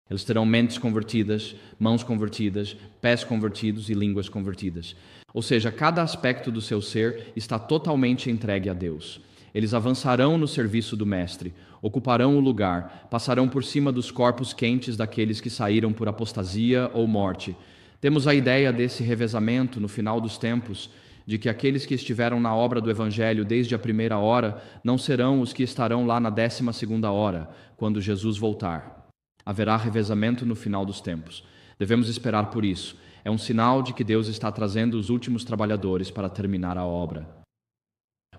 Eles terão mentes convertidas, mãos convertidas, pés convertidos e línguas convertidas. Ou seja, cada aspecto do seu ser está totalmente entregue a Deus. Eles avançarão no serviço do Mestre, ocuparão o lugar, passarão por cima dos corpos quentes daqueles que saíram por apostasia ou morte. Temos a ideia desse revezamento no final dos tempos, de que aqueles que estiveram na obra do Evangelho desde a primeira hora não serão os que estarão lá na 12ª hora, quando Jesus voltar. Haverá revezamento no final dos tempos. Devemos esperar por isso. É um sinal de que Deus está trazendo os últimos trabalhadores para terminar a obra.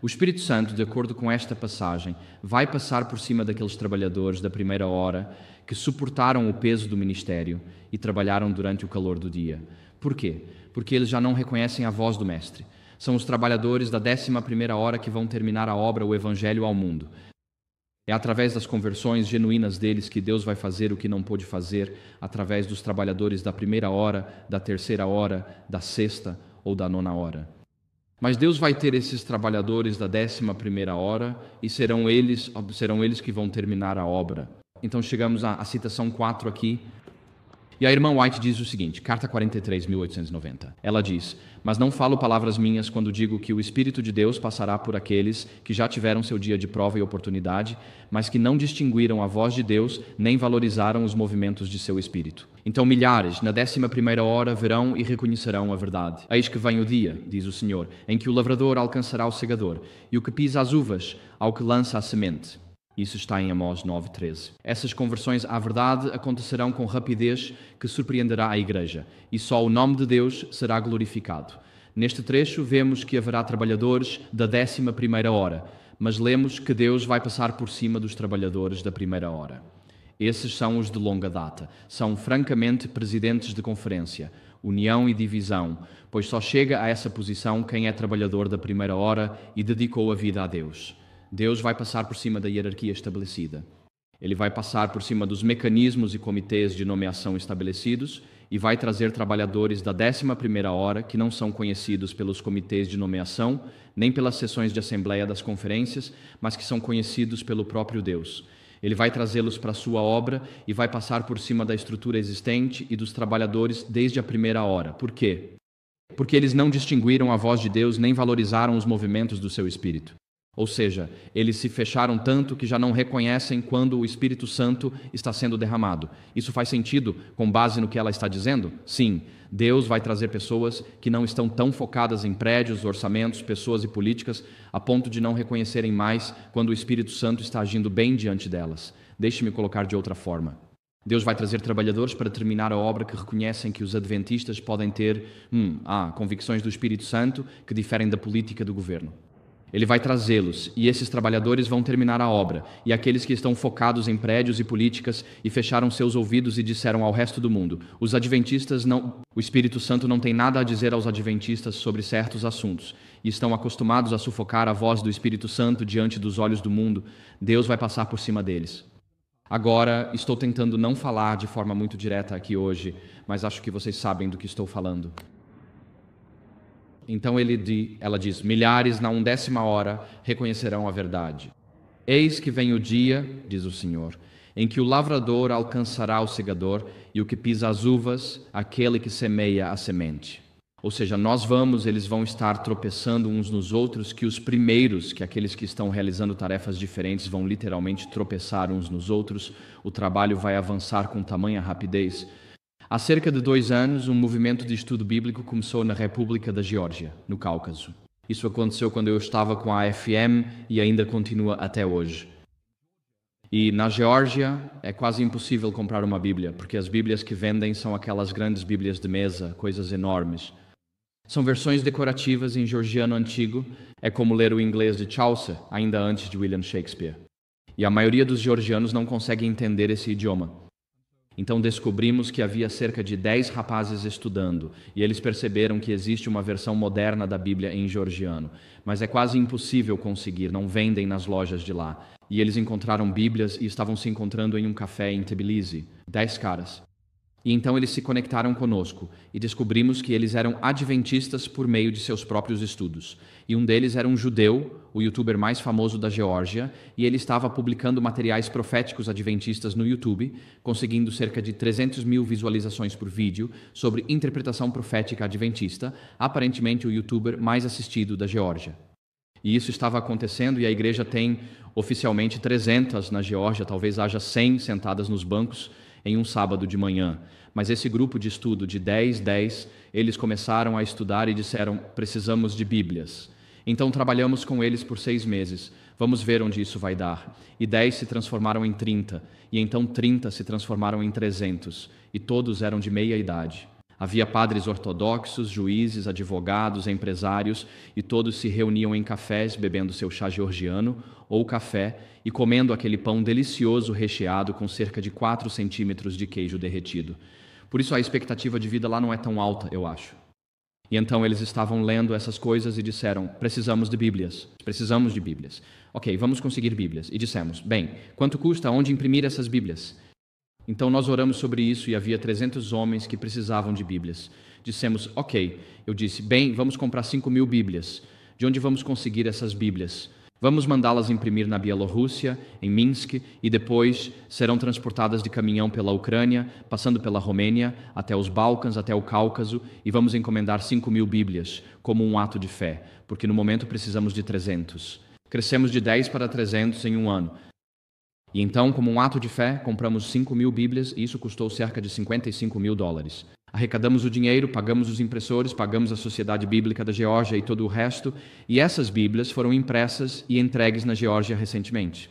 O Espírito Santo, de acordo com esta passagem, vai passar por cima daqueles trabalhadores da primeira hora que suportaram o peso do ministério e trabalharam durante o calor do dia. Por quê? Porque eles já não reconhecem a voz do Mestre. São os trabalhadores da 11ª hora que vão terminar a obra, o Evangelho ao mundo. É através das conversões genuínas deles que Deus vai fazer o que não pôde fazer através dos trabalhadores da primeira hora, da terceira hora, da 6ª ou da 9ª hora. Mas Deus vai ter esses trabalhadores da 11ª hora e serão eles que vão terminar a obra. Então chegamos à citação 4 aqui. E a irmã White diz o seguinte, carta 43, 1890. Ela diz: mas não falo palavras minhas quando digo que o Espírito de Deus passará por aqueles que já tiveram seu dia de prova e oportunidade, mas que não distinguiram a voz de Deus nem valorizaram os movimentos de seu Espírito. Então milhares, na 11ª hora, verão e reconhecerão a verdade. Eis que vem o dia, diz o Senhor, em que o lavrador alcançará o segador, e o que pisa as uvas ao que lança a semente. Isso está em Amós 9:13. Essas conversões à verdade acontecerão com rapidez que surpreenderá a Igreja, e só o nome de Deus será glorificado. Neste trecho vemos que haverá trabalhadores da 11ª hora, mas lemos que Deus vai passar por cima dos trabalhadores da primeira hora. Esses são os de longa data. São francamente presidentes de conferência, união e divisão, pois só chega a essa posição quem é trabalhador da primeira hora e dedicou a vida a Deus. Deus vai passar por cima da hierarquia estabelecida. Ele vai passar por cima dos mecanismos e comitês de nomeação estabelecidos e vai trazer trabalhadores da 11ª hora que não são conhecidos pelos comitês de nomeação, nem pelas sessões de assembleia das conferências, mas que são conhecidos pelo próprio Deus. Ele vai trazê-los para a sua obra e vai passar por cima da estrutura existente e dos trabalhadores desde a primeira hora. Por quê? Porque eles não distinguiram a voz de Deus nem valorizaram os movimentos do seu Espírito. Ou seja, eles se fecharam tanto que já não reconhecem quando o Espírito Santo está sendo derramado. Isso faz sentido com base no que ela está dizendo? Sim, Deus vai trazer pessoas que não estão tão focadas em prédios, orçamentos, pessoas e políticas, a ponto de não reconhecerem mais quando o Espírito Santo está agindo bem diante delas. Deixe-me colocar de outra forma. Deus vai trazer trabalhadores para terminar a obra que reconhecem que os adventistas podem ter convicções do Espírito Santo que diferem da política do governo. Ele vai trazê-los, e esses trabalhadores vão terminar a obra, e aqueles que estão focados em prédios e políticas e fecharam seus ouvidos e disseram ao resto do mundo, os adventistas não... O Espírito Santo não tem nada a dizer aos adventistas sobre certos assuntos, e estão acostumados a sufocar a voz do Espírito Santo diante dos olhos do mundo. Deus vai passar por cima deles. Agora, estou tentando não falar de forma muito direta aqui hoje, mas acho que vocês sabem do que estou falando. Então ela diz, milhares na 11ª hora reconhecerão a verdade. Eis que vem o dia, diz o Senhor, em que o lavrador alcançará o segador e o que pisa as uvas, aquele que semeia a semente. Ou seja, eles vão estar tropeçando uns nos outros, que os primeiros, que aqueles que estão realizando tarefas diferentes vão literalmente tropeçar uns nos outros, o trabalho vai avançar com tamanha rapidez. Há cerca de 2 anos, um movimento de estudo bíblico começou na República da Geórgia, no Cáucaso. Isso aconteceu quando eu estava com a AFM e ainda continua até hoje. E na Geórgia é quase impossível comprar uma Bíblia, porque as Bíblias que vendem são aquelas grandes Bíblias de mesa, coisas enormes. São versões decorativas em georgiano antigo, é como ler o inglês de Chaucer, ainda antes de William Shakespeare. E a maioria dos georgianos não consegue entender esse idioma. Então descobrimos que havia cerca de 10 rapazes estudando, e eles perceberam que existe uma versão moderna da Bíblia em georgiano, mas é quase impossível conseguir, não vendem nas lojas de lá. E eles encontraram Bíblias e estavam se encontrando em um café em Tbilisi, 10 caras. E então eles se conectaram conosco e descobrimos que eles eram adventistas por meio de seus próprios estudos. E um deles era um judeu, o youtuber mais famoso da Geórgia, e ele estava publicando materiais proféticos adventistas no YouTube, conseguindo cerca de 300 mil visualizações por vídeo sobre interpretação profética adventista, aparentemente o youtuber mais assistido da Geórgia. E isso estava acontecendo e a igreja tem oficialmente 300 na Geórgia, talvez haja 100 sentadas nos bancos em um sábado de manhã. Mas esse grupo de estudo de 10, eles começaram a estudar e disseram, precisamos de Bíblias. Então trabalhamos com eles por 6 meses. Vamos ver onde isso vai dar. E 10 se transformaram em 30. E então 30 se transformaram em 300. E todos eram de meia idade. Havia padres ortodoxos, juízes, advogados, empresários, e todos se reuniam em cafés, bebendo seu chá georgiano ou café e comendo aquele pão delicioso recheado com cerca de 4 centímetros de queijo derretido. Por isso a expectativa de vida lá não é tão alta, eu acho. E então eles estavam lendo essas coisas e disseram, precisamos de Bíblias, precisamos de Bíblias. Ok, vamos conseguir Bíblias. E dissemos, bem, quanto custa, onde imprimir essas Bíblias? Então nós oramos sobre isso e havia 300 homens que precisavam de Bíblias. Dissemos, ok. Eu disse, bem, vamos comprar 5.000 Bíblias. De onde vamos conseguir essas Bíblias? Vamos mandá-las imprimir na Bielorrússia, em Minsk, e depois serão transportadas de caminhão pela Ucrânia, passando pela Romênia, até os Balcãs, até o Cáucaso, e vamos encomendar 5.000 Bíblias, como um ato de fé, porque no momento precisamos de 300. Crescemos de 10 para 300 em um ano. E então, como um ato de fé, compramos 5.000 Bíblias e isso custou cerca de $55.000. Arrecadamos o dinheiro, pagamos os impressores, pagamos a Sociedade Bíblica da Geórgia e todo o resto, e essas Bíblias foram impressas e entregues na Geórgia recentemente.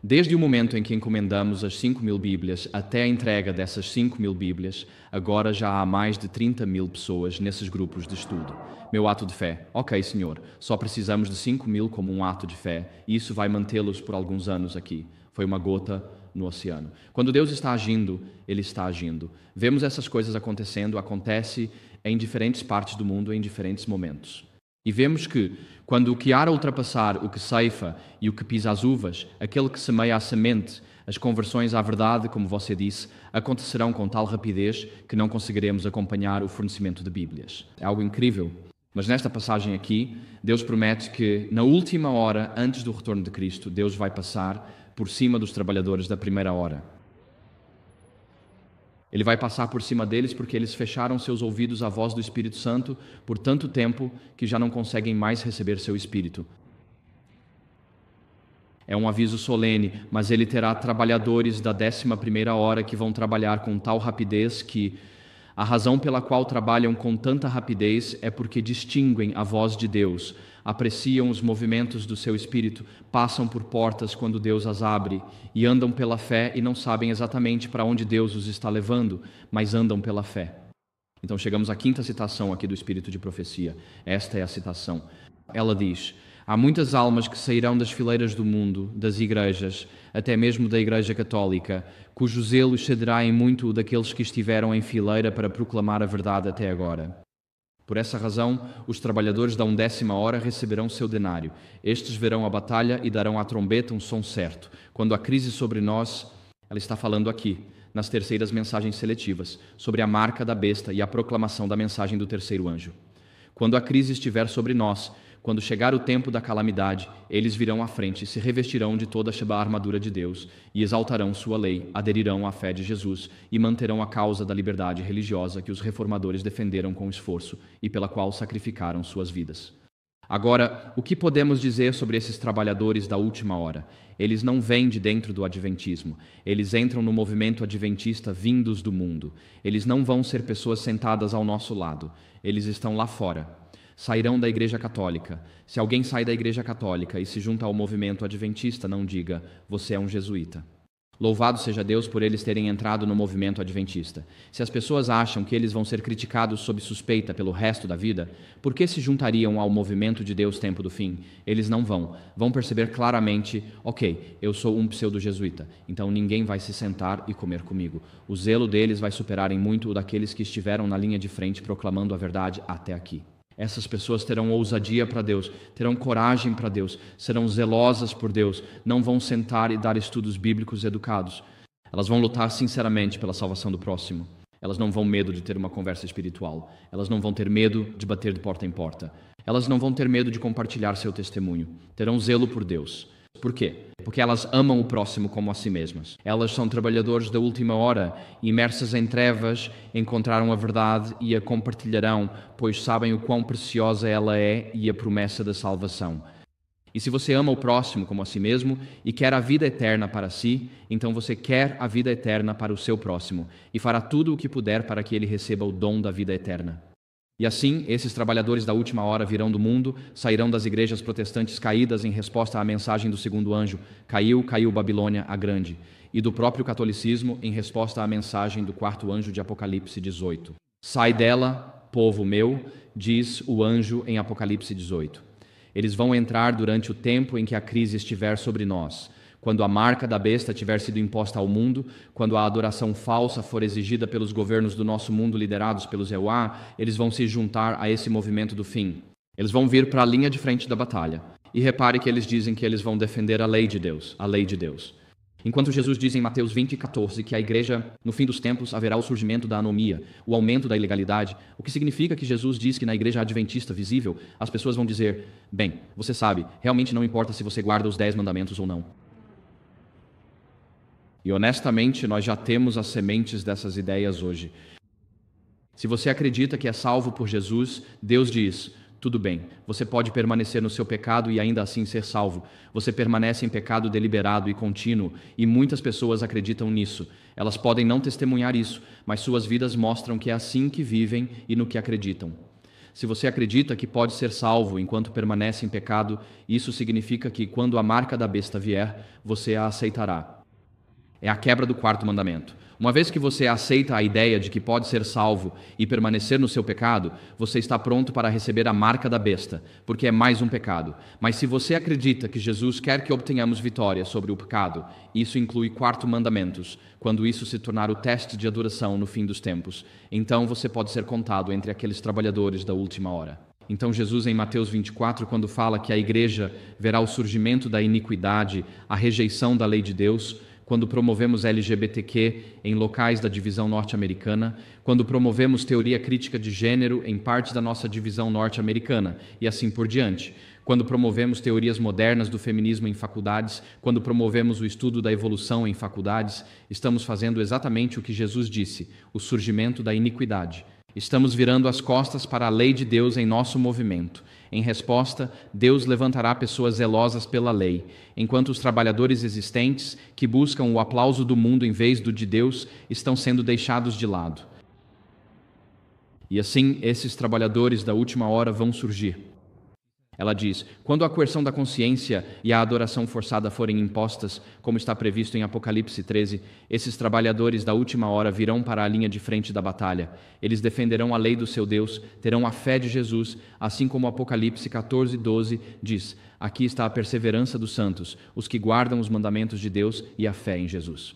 Desde o momento em que encomendamos as 5.000 Bíblias até a entrega dessas 5.000 Bíblias, agora já há mais de 30.000 pessoas nesses grupos de estudo. Meu ato de fé. Ok, Senhor, só precisamos de 5.000 como um ato de fé, e isso vai mantê-los por alguns anos aqui. Foi uma gota no oceano. Quando Deus está agindo, Ele está agindo. Vemos essas coisas acontecendo, acontece em diferentes partes do mundo, em diferentes momentos. E vemos que, quando o que há a ultrapassar o que ceifa e o que pisa as uvas, aquele que semeia a semente, as conversões à verdade, como você disse, acontecerão com tal rapidez que não conseguiremos acompanhar o fornecimento de Bíblias. É algo incrível. Mas nesta passagem aqui, Deus promete que, na última hora, antes do retorno de Cristo, Deus vai passar por cima dos trabalhadores da primeira hora. Ele vai passar por cima deles porque eles fecharam seus ouvidos à voz do Espírito Santo por tanto tempo que já não conseguem mais receber seu Espírito. É um aviso solene, mas ele terá trabalhadores da 11ª hora que vão trabalhar com tal rapidez que a razão pela qual trabalham com tanta rapidez é porque distinguem a voz de Deus, apreciam os movimentos do seu Espírito, passam por portas quando Deus as abre e andam pela fé e não sabem exatamente para onde Deus os está levando, mas andam pela fé. Então chegamos à 5ª citação aqui do Espírito de Profecia. Esta é a citação. Ela diz, há muitas almas que sairão das fileiras do mundo, das igrejas, até mesmo da Igreja Católica, cujo zelo excederá em muito o daqueles que estiveram em fileira para proclamar a verdade até agora. Por essa razão, os trabalhadores da 11ª hora receberão seu denário. Estes verão a batalha e darão à trombeta um som certo. Quando a crise sobre nós, ela está falando aqui, nas terceiras mensagens seletivas, sobre a marca da besta e a proclamação da mensagem do terceiro anjo. Quando a crise estiver sobre nós, quando chegar o tempo da calamidade, eles virão à frente, se revestirão de toda a armadura de Deus e exaltarão sua lei, aderirão à fé de Jesus e manterão a causa da liberdade religiosa que os reformadores defenderam com esforço e pela qual sacrificaram suas vidas. Agora, o que podemos dizer sobre esses trabalhadores da última hora? Eles não vêm de dentro do adventismo. Eles entram no movimento adventista vindos do mundo. Eles não vão ser pessoas sentadas ao nosso lado. Eles estão lá fora. Sairão da Igreja Católica. Se alguém sai da Igreja Católica e se junta ao movimento adventista, não diga, você é um jesuíta. Louvado seja Deus por eles terem entrado no movimento adventista. Se as pessoas acham que eles vão ser criticados sob suspeita pelo resto da vida, por que se juntariam ao movimento de Deus tempo do fim? Eles não vão. Vão perceber claramente, ok, eu sou um pseudo-jesuíta, então ninguém vai se sentar e comer comigo. O zelo deles vai superar em muito o daqueles que estiveram na linha de frente proclamando a verdade até aqui. Essas pessoas terão ousadia para Deus, terão coragem para Deus, serão zelosas por Deus, não vão sentar e dar estudos bíblicos educados. Elas vão lutar sinceramente pela salvação do próximo. Elas não vão medo de ter uma conversa espiritual. Elas não vão ter medo de bater de porta em porta. Elas não vão ter medo de compartilhar seu testemunho. Terão zelo por Deus. Por quê? Porque elas amam o próximo como a si mesmas. Elas são trabalhadores da última hora, imersas em trevas, encontraram a verdade e a compartilharão, pois sabem o quão preciosa ela é e a promessa da salvação. E se você ama o próximo como a si mesmo e quer a vida eterna para si, então você quer a vida eterna para o seu próximo e fará tudo o que puder para que ele receba o dom da vida eterna. E assim, esses trabalhadores da última hora virão do mundo, sairão das igrejas protestantes caídas em resposta à mensagem do segundo anjo, caiu, caiu Babilônia a grande, e do próprio catolicismo em resposta à mensagem do quarto anjo de Apocalipse 18. Sai dela, povo meu, diz o anjo em Apocalipse 18. Eles vão entrar durante o tempo em que a crise estiver sobre nós, quando a marca da besta tiver sido imposta ao mundo, quando a adoração falsa for exigida pelos governos do nosso mundo liderados pelos EUA, eles vão se juntar a esse movimento do fim. Eles vão vir para a linha de frente da batalha. E repare que eles dizem que eles vão defender a lei de Deus, a lei de Deus. Enquanto Jesus diz em Mateus 20:14 que a igreja, no fim dos tempos, haverá o surgimento da anomia, o aumento da ilegalidade, o que significa que Jesus diz que na igreja adventista visível, as pessoas vão dizer, bem, você sabe, realmente não importa se você guarda os 10 mandamentos ou não. E honestamente, nós já temos as sementes dessas ideias hoje. Se você acredita que é salvo por Jesus, Deus diz, tudo bem, você pode permanecer no seu pecado e ainda assim ser salvo. Você permanece em pecado deliberado e contínuo, e muitas pessoas acreditam nisso. Elas podem não testemunhar isso, mas suas vidas mostram que é assim que vivem e no que acreditam. Se você acredita que pode ser salvo enquanto permanece em pecado, isso significa que quando a marca da besta vier, você a aceitará. É a quebra do quarto mandamento. Uma vez que você aceita a ideia de que pode ser salvo e permanecer no seu pecado, você está pronto para receber a marca da besta, porque é mais um pecado. Mas se você acredita que Jesus quer que obtenhamos vitória sobre o pecado, isso inclui quarto mandamentos, quando isso se tornar o teste de adoração no fim dos tempos, então você pode ser contado entre aqueles trabalhadores da última hora. Então Jesus, em Mateus 24, quando fala que a igreja verá o surgimento da iniquidade, a rejeição da lei de Deus, quando promovemos LGBTQ em locais da divisão norte-americana, quando promovemos teoria crítica de gênero em parte da nossa divisão norte-americana, e assim por diante, quando promovemos teorias modernas do feminismo em faculdades, quando promovemos o estudo da evolução em faculdades, estamos fazendo exatamente o que Jesus disse, o surgimento da iniquidade. Estamos virando as costas para a lei de Deus em nosso movimento. Em resposta, Deus levantará pessoas zelosas pela lei, enquanto os trabalhadores existentes, que buscam o aplauso do mundo em vez do de Deus, estão sendo deixados de lado. E assim, esses trabalhadores da última hora vão surgir. Ela diz, quando a coerção da consciência e a adoração forçada forem impostas, como está previsto em Apocalipse 13, esses trabalhadores da última hora virão para a linha de frente da batalha. Eles defenderão a lei do seu Deus, terão a fé de Jesus, assim como Apocalipse 14:12 diz, aqui está a perseverança dos santos, os que guardam os mandamentos de Deus e a fé em Jesus.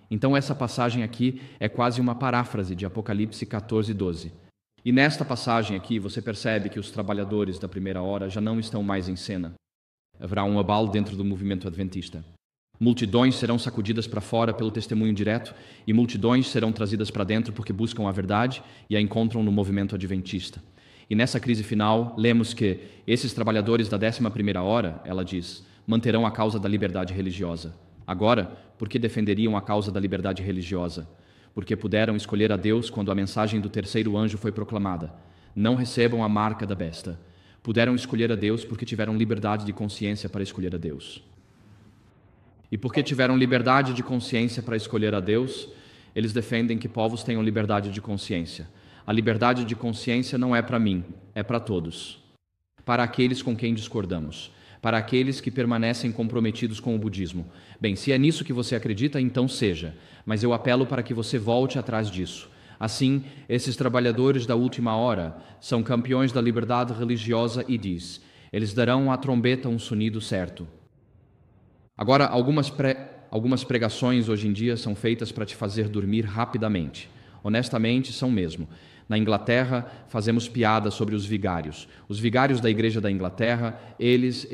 Então essa passagem aqui é quase uma paráfrase de Apocalipse 14:12. E nesta passagem aqui você percebe que os trabalhadores da primeira hora já não estão mais em cena. Haverá um abalo dentro do movimento adventista. Multidões serão sacudidas para fora pelo testemunho direto e multidões serão trazidas para dentro porque buscam a verdade e a encontram no movimento adventista. E nessa crise final, lemos que esses trabalhadores da 11ª hora, ela diz, manterão a causa da liberdade religiosa. Agora, por que defenderiam a causa da liberdade religiosa? Porque puderam escolher a Deus quando a mensagem do terceiro anjo foi proclamada. Não recebam a marca da besta. Puderam escolher a Deus porque tiveram liberdade de consciência para escolher a Deus. E porque tiveram liberdade de consciência para escolher a Deus, eles defendem que povos tenham liberdade de consciência. A liberdade de consciência não é para mim, é para todos. Para aqueles com quem discordamos. Para aqueles que permanecem comprometidos com o budismo. Bem, se é nisso que você acredita, então seja. Mas eu apelo para que você volte atrás disso. Assim, esses trabalhadores da última hora são campeões da liberdade religiosa e diz, eles darão à trombeta um sonido certo. Agora, algumas pregações hoje em dia são feitas para te fazer dormir rapidamente. Honestamente, são mesmo. Na Inglaterra, fazemos piada sobre os vigários. Os vigários da igreja da Inglaterra, eles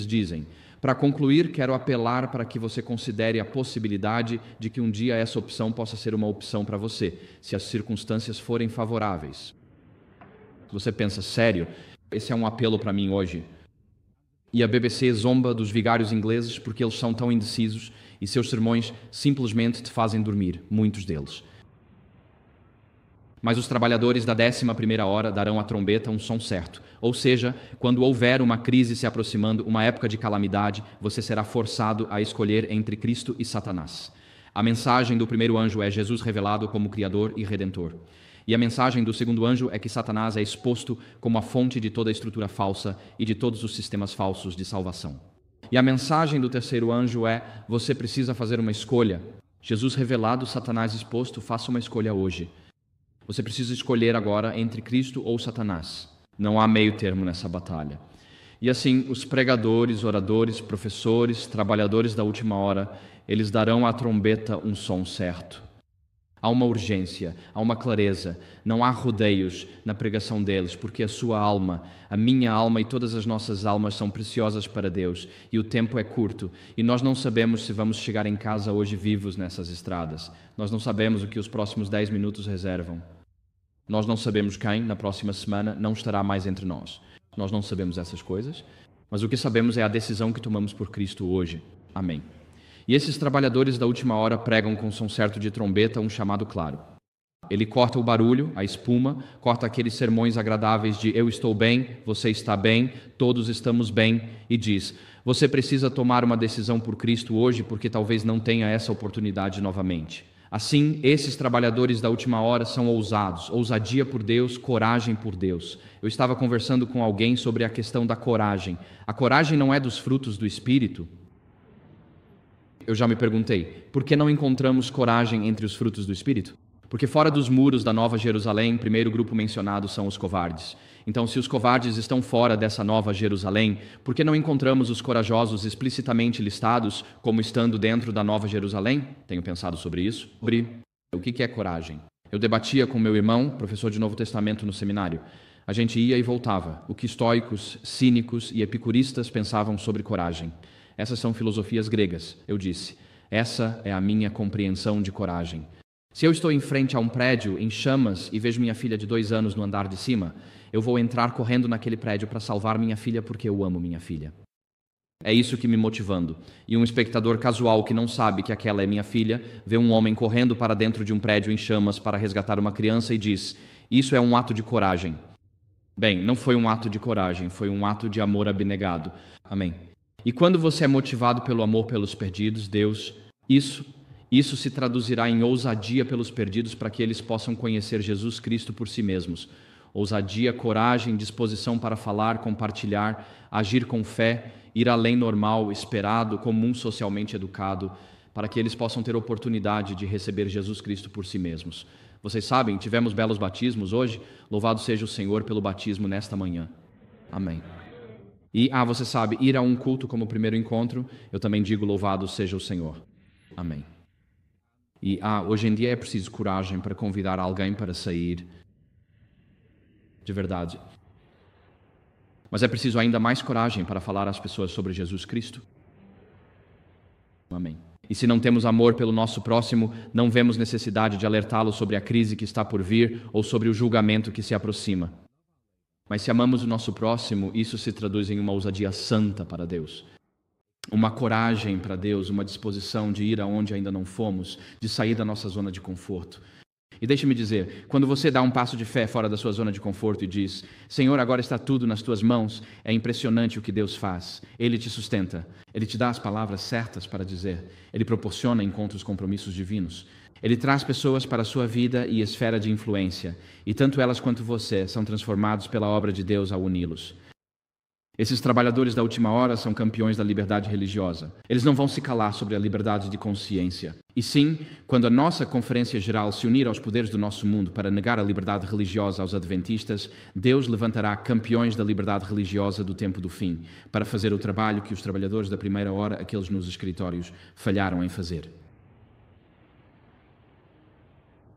dizem: para concluir, quero apelar para que você considere a possibilidade de que um dia essa opção possa ser uma opção para você, se as circunstâncias forem favoráveis. Você pensa, sério? Esse é um apelo para mim hoje. E a BBC zomba dos vigários ingleses porque eles são tão indecisos e seus sermões simplesmente te fazem dormir, muitos deles. Mas os trabalhadores da 11ª hora darão à trombeta um som certo. Ou seja, quando houver uma crise se aproximando, uma época de calamidade, você será forçado a escolher entre Cristo e Satanás. A mensagem do primeiro anjo é Jesus revelado como Criador e Redentor. E a mensagem do segundo anjo é que Satanás é exposto como a fonte de toda a estrutura falsa e de todos os sistemas falsos de salvação. E a mensagem do terceiro anjo é: você precisa fazer uma escolha. Jesus revelado, Satanás exposto, faça uma escolha hoje. Você precisa escolher agora entre Cristo ou Satanás. Não há meio termo nessa batalha. E assim, os pregadores, oradores, professores, trabalhadores da última hora, eles darão à trombeta um som certo. Há uma urgência, há uma clareza, não há rodeios na pregação deles, porque a sua alma, a minha alma e todas as nossas almas são preciosas para Deus e o tempo é curto e nós não sabemos se vamos chegar em casa hoje vivos nessas estradas. Nós não sabemos o que os próximos 10 minutos reservam. Nós não sabemos quem, na próxima semana, não estará mais entre nós. Nós não sabemos essas coisas, mas o que sabemos é a decisão que tomamos por Cristo hoje. Amém. E esses trabalhadores da última hora pregam com som certo de trombeta um chamado claro. Ele corta o barulho, a espuma, corta aqueles sermões agradáveis de eu estou bem, você está bem, todos estamos bem, e diz: você precisa tomar uma decisão por Cristo hoje porque talvez não tenha essa oportunidade novamente. Assim, esses trabalhadores da última hora são ousados, ousadia por Deus, coragem por Deus. Eu estava conversando com alguém sobre a questão da coragem. A coragem não é dos frutos do Espírito? Eu já me perguntei, por que não encontramos coragem entre os frutos do Espírito? Porque fora dos muros da Nova Jerusalém, o primeiro grupo mencionado são os covardes. Então, se os covardes estão fora dessa Nova Jerusalém, por que não encontramos os corajosos explicitamente listados como estando dentro da Nova Jerusalém? Tenho pensado sobre isso. Sobre o que é coragem. Eu debatia com meu irmão, professor de Novo Testamento no seminário. A gente ia e voltava. O que estoicos, cínicos e epicuristas pensavam sobre coragem. Essas são filosofias gregas, eu disse. Essa é a minha compreensão de coragem. Se eu estou em frente a um prédio em chamas e vejo minha filha de 2 anos no andar de cima, eu vou entrar correndo naquele prédio para salvar minha filha porque eu amo minha filha. É isso que me motivando. E um espectador casual que não sabe que aquela é minha filha, vê um homem correndo para dentro de um prédio em chamas para resgatar uma criança e diz: isso é um ato de coragem. Bem, não foi um ato de coragem, foi um ato de amor abnegado. Amém. E quando você é motivado pelo amor pelos perdidos, Deus, isso se traduzirá em ousadia pelos perdidos para que eles possam conhecer Jesus Cristo por si mesmos. Ousadia, coragem, disposição para falar, compartilhar, agir com fé, ir além normal, esperado, comum, socialmente educado, para que eles possam ter oportunidade de receber Jesus Cristo por si mesmos. Vocês sabem, tivemos belos batismos hoje. Louvado seja o Senhor pelo batismo nesta manhã. Amém. E, você sabe, ir a um culto como o primeiro encontro, eu também digo louvado seja o Senhor. Amém. E, hoje em dia é preciso coragem para convidar alguém para sair. De verdade. Mas é preciso ainda mais coragem para falar às pessoas sobre Jesus Cristo. Amém. E se não temos amor pelo nosso próximo, não vemos necessidade de alertá-lo sobre a crise que está por vir ou sobre o julgamento que se aproxima. Mas se amamos o nosso próximo, isso se traduz em uma ousadia santa para Deus. Uma coragem para Deus, uma disposição de ir aonde ainda não fomos, de sair da nossa zona de conforto. E deixe-me dizer, quando você dá um passo de fé fora da sua zona de conforto e diz: Senhor, agora está tudo nas tuas mãos, é impressionante o que Deus faz. Ele te sustenta, Ele te dá as palavras certas para dizer, Ele proporciona encontros compromissos divinos. Ele traz pessoas para a sua vida e esfera de influência, e tanto elas quanto você são transformados pela obra de Deus ao uni-los. Esses trabalhadores da última hora são campeões da liberdade religiosa. Eles não vão se calar sobre a liberdade de consciência. E sim, quando a nossa Conferência Geral se unir aos poderes do nosso mundo para negar a liberdade religiosa aos adventistas, Deus levantará campeões da liberdade religiosa do tempo do fim, para fazer o trabalho que os trabalhadores da primeira hora, aqueles nos escritórios, falharam em fazer.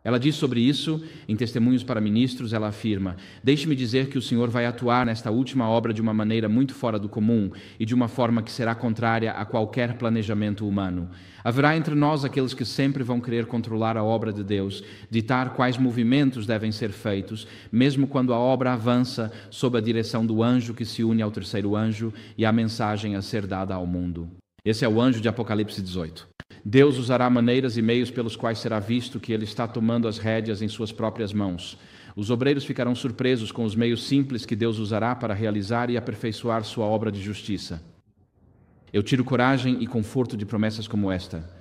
Ela diz sobre isso, em Testemunhos para Ministros, ela afirma: deixe-me dizer que o Senhor vai atuar nesta última obra de uma maneira muito fora do comum e de uma forma que será contrária a qualquer planejamento humano. Haverá entre nós aqueles que sempre vão querer controlar a obra de Deus, ditar quais movimentos devem ser feitos, mesmo quando a obra avança sob a direção do anjo que se une ao terceiro anjo e à mensagem a ser dada ao mundo. Esse é o anjo de Apocalipse 18. Deus usará maneiras e meios pelos quais será visto que Ele está tomando as rédeas em suas próprias mãos. Os obreiros ficarão surpresos com os meios simples que Deus usará para realizar e aperfeiçoar sua obra de justiça. Eu tiro coragem e conforto de promessas como esta.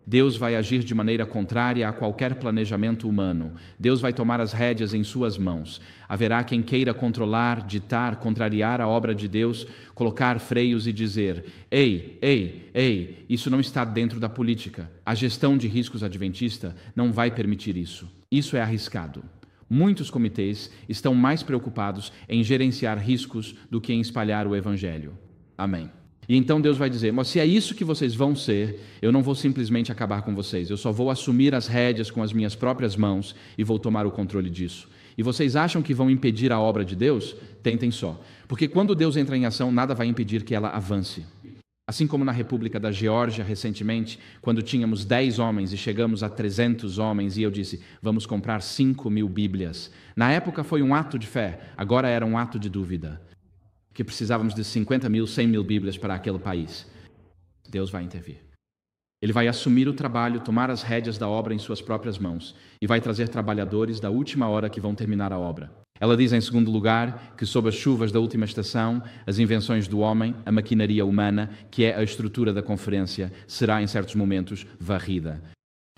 Deus vai agir de maneira contrária a qualquer planejamento humano. Deus vai tomar as rédeas em suas mãos. Haverá quem queira controlar, ditar, contrariar a obra de Deus, colocar freios e dizer: ei, isso não está dentro da política. A gestão de riscos adventista não vai permitir isso. Isso é arriscado. Muitos comitês estão mais preocupados em gerenciar riscos do que em espalhar o Evangelho. Amém. E então Deus vai dizer: mas se é isso que vocês vão ser, eu não vou simplesmente acabar com vocês, eu só vou assumir as rédeas com as minhas próprias mãos e vou tomar o controle disso. E vocês acham que vão impedir a obra de Deus? Tentem só. Porque quando Deus entra em ação, nada vai impedir que ela avance. Assim como na República da Geórgia, recentemente, quando tínhamos 10 homens e chegamos a 300 homens, e eu disse: vamos comprar 5.000 Bíblias. Na época foi um ato de fé, agora era um ato de dúvida. Que precisávamos de 50.000, 100.000 Bíblias para aquele país. Deus vai intervir. Ele vai assumir o trabalho, tomar as rédeas da obra em suas próprias mãos e vai trazer trabalhadores da última hora que vão terminar a obra. Ela diz, em segundo lugar, que sob as chuvas da última estação, as invenções do homem, a maquinaria humana, que é a estrutura da conferência, será, em certos momentos, varrida.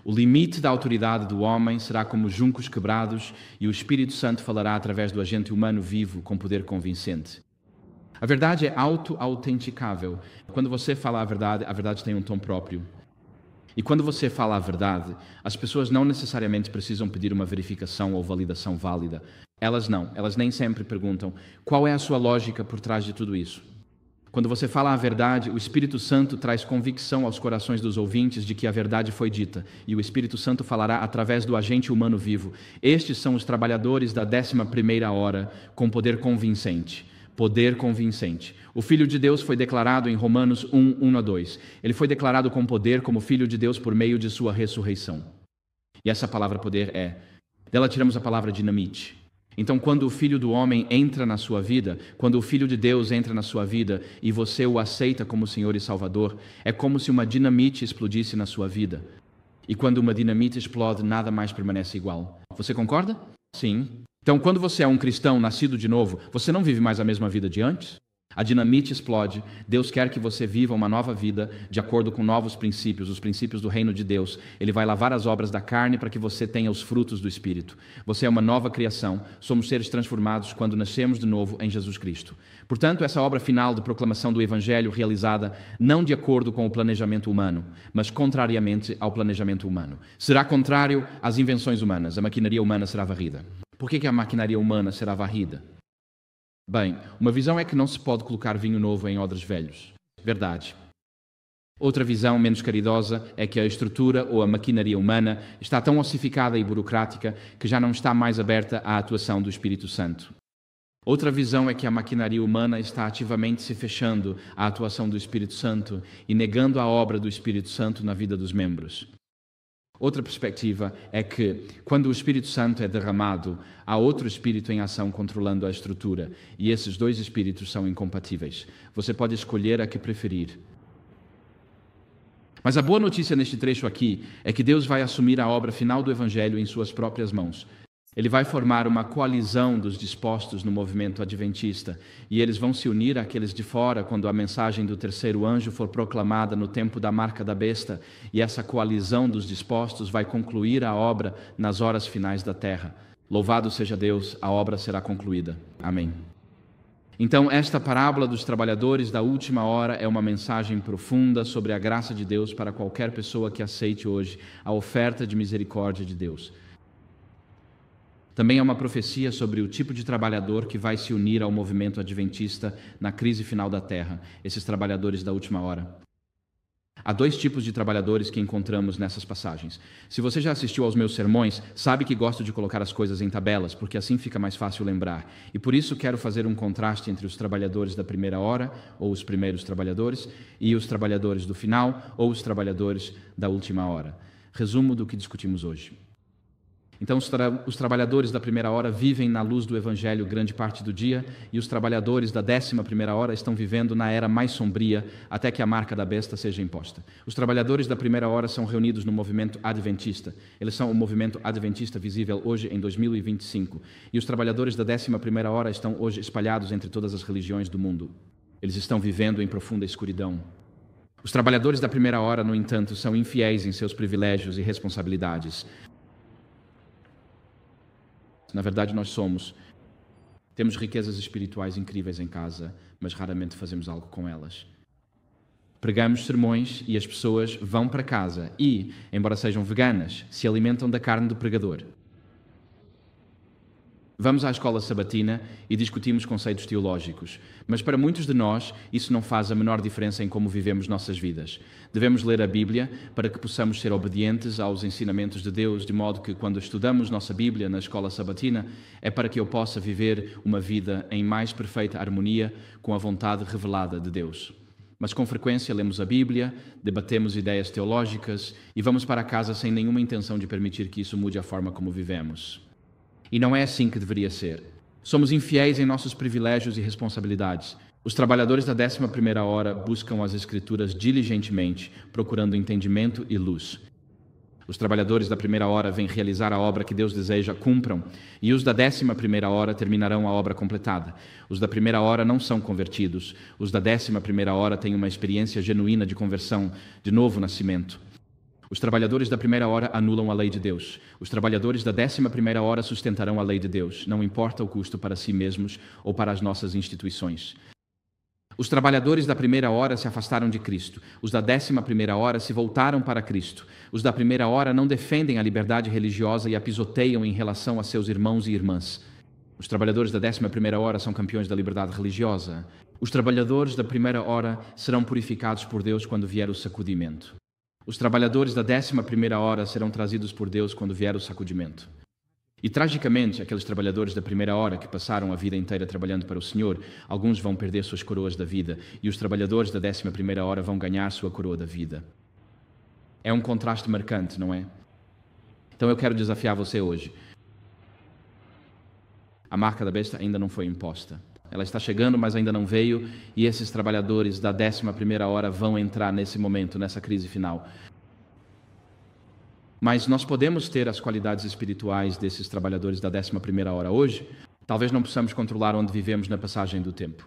O limite da autoridade do homem será como juncos quebrados e o Espírito Santo falará através do agente humano vivo com poder convincente. A verdade é auto-autenticável. Quando você fala a verdade tem um tom próprio. E quando você fala a verdade, as pessoas não necessariamente precisam pedir uma verificação ou validação válida. Elas nem sempre perguntam: qual é a sua lógica por trás de tudo isso? Quando você fala a verdade, o Espírito Santo traz convicção aos corações dos ouvintes de que a verdade foi dita, e o Espírito Santo falará através do agente humano vivo. Estes são os trabalhadores da 11ª hora, com poder convincente. Poder convincente. O Filho de Deus foi declarado em Romanos 1:1-2. Ele foi declarado com poder como Filho de Deus por meio de sua ressurreição. E essa palavra poder dela tiramos a palavra dinamite. Então, quando o Filho do Homem entra na sua vida, quando o Filho de Deus entra na sua vida e você o aceita como Senhor e Salvador, é como se uma dinamite explodisse na sua vida. E quando uma dinamite explode, nada mais permanece igual. Você concorda? Sim. Então, quando você é um cristão nascido de novo, você não vive mais a mesma vida de antes? A dinamite explode. Deus quer que você viva uma nova vida de acordo com novos princípios, os princípios do reino de Deus. Ele vai lavar as obras da carne para que você tenha os frutos do Espírito. Você é uma nova criação. Somos seres transformados quando nascemos de novo em Jesus Cristo. Portanto, essa obra final de proclamação do Evangelho realizada não de acordo com o planejamento humano, mas contrariamente ao planejamento humano. Será contrário às invenções humanas. A maquinaria humana será varrida. Por que a maquinaria humana será varrida? Bem, uma visão é que não se pode colocar vinho novo em odres velhos. Verdade. Outra visão, menos caridosa, é que a estrutura ou a maquinaria humana está tão ossificada e burocrática que já não está mais aberta à atuação do Espírito Santo. Outra visão é que a maquinaria humana está ativamente se fechando à atuação do Espírito Santo e negando a obra do Espírito Santo na vida dos membros. Outra perspectiva é que, quando o Espírito Santo é derramado, há outro Espírito em ação controlando a estrutura, e esses dois Espíritos são incompatíveis. Você pode escolher a que preferir. Mas a boa notícia neste trecho aqui é que Deus vai assumir a obra final do Evangelho em suas próprias mãos. Ele vai formar uma coalizão dos dispostos no movimento adventista e eles vão se unir àqueles de fora quando a mensagem do terceiro anjo for proclamada no tempo da marca da besta, e essa coalizão dos dispostos vai concluir a obra nas horas finais da terra. Louvado seja Deus, a obra será concluída. Amém. Então, esta parábola dos trabalhadores da última hora é uma mensagem profunda sobre a graça de Deus para qualquer pessoa que aceite hoje a oferta de misericórdia de Deus. Também é uma profecia sobre o tipo de trabalhador que vai se unir ao movimento adventista na crise final da terra, esses trabalhadores da última hora. Há dois tipos de trabalhadores que encontramos nessas passagens. Se você já assistiu aos meus sermões, sabe que gosto de colocar as coisas em tabelas, porque assim fica mais fácil lembrar. E por isso quero fazer um contraste entre os trabalhadores da primeira hora, ou os primeiros trabalhadores, e os trabalhadores do final, ou os trabalhadores da última hora. Resumo do que discutimos hoje. Então, os trabalhadores da primeira hora vivem na luz do Evangelho grande parte do dia, e os trabalhadores da 11ª hora estão vivendo na era mais sombria, até que a marca da besta seja imposta. Os trabalhadores da primeira hora são reunidos no movimento adventista. Eles são o movimento adventista visível hoje em 2025. E os trabalhadores da 11ª hora estão hoje espalhados entre todas as religiões do mundo. Eles estão vivendo em profunda escuridão. Os trabalhadores da primeira hora, no entanto, são infiéis em seus privilégios e responsabilidades. Na verdade, nós temos riquezas espirituais incríveis em casa, mas raramente fazemos algo com elas. Pregamos sermões e as pessoas vão para casa e, embora sejam veganas, se alimentam da carne do pregador. Vamos à escola sabatina e discutimos conceitos teológicos, mas para muitos de nós isso não faz a menor diferença em como vivemos nossas vidas. Devemos ler a Bíblia para que possamos ser obedientes aos ensinamentos de Deus, de modo que quando estudamos nossa Bíblia na escola sabatina, é para que eu possa viver uma vida em mais perfeita harmonia com a vontade revelada de Deus. Mas com frequência lemos a Bíblia, debatemos ideias teológicas e vamos para casa sem nenhuma intenção de permitir que isso mude a forma como vivemos. E não é assim que deveria ser. Somos infiéis em nossos privilégios e responsabilidades. Os trabalhadores da 11ª hora buscam as Escrituras diligentemente, procurando entendimento e luz. Os trabalhadores da primeira hora vêm realizar a obra que Deus deseja cumpram, e os da 11ª hora terminarão a obra completada. Os da primeira hora não são convertidos. Os da 11ª hora têm uma experiência genuína de conversão, de novo nascimento. Os trabalhadores da primeira hora anulam a lei de Deus. Os trabalhadores da 11ª hora sustentarão a lei de Deus, não importa o custo para si mesmos ou para as nossas instituições. Os trabalhadores da primeira hora se afastaram de Cristo. Os da 11ª hora se voltaram para Cristo. Os da primeira hora não defendem a liberdade religiosa e a pisoteiam em relação a seus irmãos e irmãs. Os trabalhadores da 11ª hora são campeões da liberdade religiosa. Os trabalhadores da primeira hora serão purificados por Deus quando vier o sacudimento. Os trabalhadores da 11ª hora serão trazidos por Deus quando vier o sacudimento. E, tragicamente, aqueles trabalhadores da primeira hora que passaram a vida inteira trabalhando para o Senhor, alguns vão perder suas coroas da vida, e os trabalhadores da 11ª hora vão ganhar sua coroa da vida. É um contraste marcante, não é? Então eu quero desafiar você hoje. A marca da besta ainda não foi imposta. Ela está chegando, mas ainda não veio, e esses trabalhadores da 11ª hora vão entrar nesse momento, nessa crise final. Mas nós podemos ter as qualidades espirituais desses trabalhadores da 11ª hora hoje. Talvez não possamos controlar onde vivemos na passagem do tempo.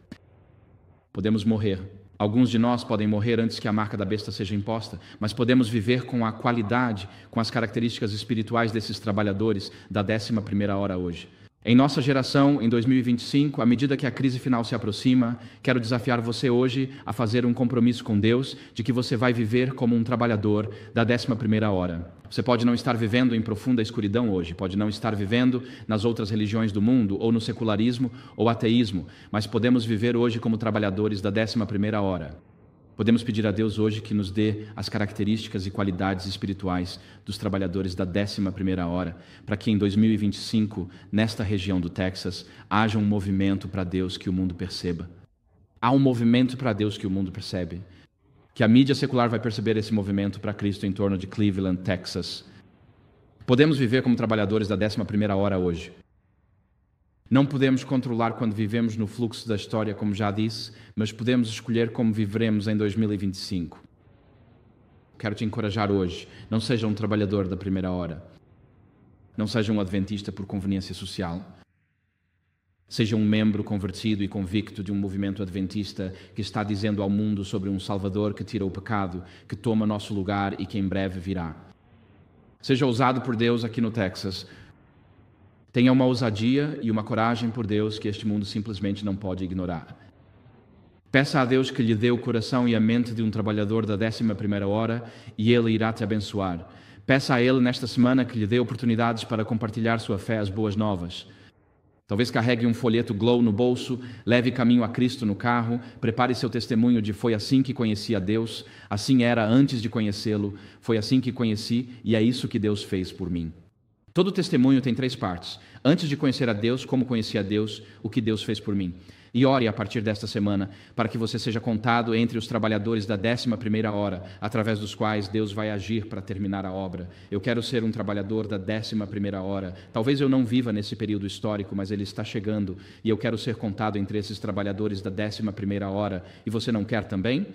Podemos morrer. Alguns de nós podem morrer antes que a marca da besta seja imposta, mas podemos viver com a qualidade, com as características espirituais desses trabalhadores da 11ª hora hoje. Em nossa geração, em 2025, à medida que a crise final se aproxima, quero desafiar você hoje a fazer um compromisso com Deus de que você vai viver como um trabalhador da 11ª hora. Você pode não estar vivendo em profunda escuridão hoje, pode não estar vivendo nas outras religiões do mundo, ou no secularismo ou ateísmo, mas podemos viver hoje como trabalhadores da 11ª hora. Podemos pedir a Deus hoje que nos dê as características e qualidades espirituais dos trabalhadores da 11ª hora, para que em 2025, nesta região do Texas, haja um movimento para Deus que o mundo perceba. Há um movimento para Deus que o mundo percebe. Que a mídia secular vai perceber esse movimento para Cristo em torno de Cleveland, Texas. Podemos viver como trabalhadores da 11ª hora hoje. Não podemos controlar quando vivemos no fluxo da história, como já disse, mas podemos escolher como viveremos em 2025. Quero te encorajar hoje. Não seja um trabalhador da primeira hora. Não seja um adventista por conveniência social. Seja um membro convertido e convicto de um movimento adventista que está dizendo ao mundo sobre um Salvador que tira o pecado, que toma nosso lugar e que em breve virá. Seja ousado por Deus aqui no Texas. Tenha uma ousadia e uma coragem por Deus que este mundo simplesmente não pode ignorar. Peça a Deus que lhe dê o coração e a mente de um trabalhador da 11ª hora e Ele irá te abençoar. Peça a Ele nesta semana que lhe dê oportunidades para compartilhar sua fé às boas novas. Talvez carregue um folheto Glow no bolso, leve caminho a Cristo no carro, prepare seu testemunho de foi assim que conheci a Deus, assim era antes de conhecê-lo, foi assim que conheci e é isso que Deus fez por mim. Todo testemunho tem 3 partes. Antes de conhecer a Deus, como conheci a Deus, o que Deus fez por mim. E ore a partir desta semana para que você seja contado entre os trabalhadores da 11ª hora, através dos quais Deus vai agir para terminar a obra. Eu quero ser um trabalhador da 11ª hora. Talvez eu não viva nesse período histórico, mas ele está chegando e eu quero ser contado entre esses trabalhadores da 11ª hora. E você não quer também?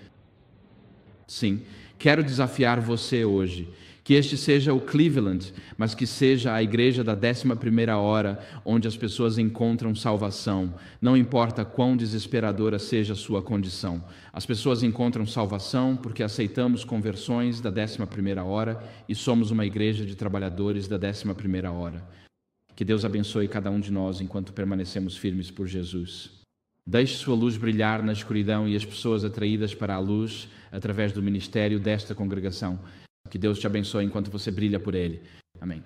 Sim. Quero desafiar você hoje. Que este seja o Cleveland, mas que seja a igreja da 11ª hora, onde as pessoas encontram salvação. Não importa quão desesperadora seja a sua condição. As pessoas encontram salvação porque aceitamos conversões da 11ª hora e somos uma igreja de trabalhadores da 11ª hora. Que Deus abençoe cada um de nós enquanto permanecemos firmes por Jesus. Deixe sua luz brilhar na escuridão e as pessoas atraídas para a luz através do ministério desta congregação. Que Deus te abençoe enquanto você brilha por Ele. Amém.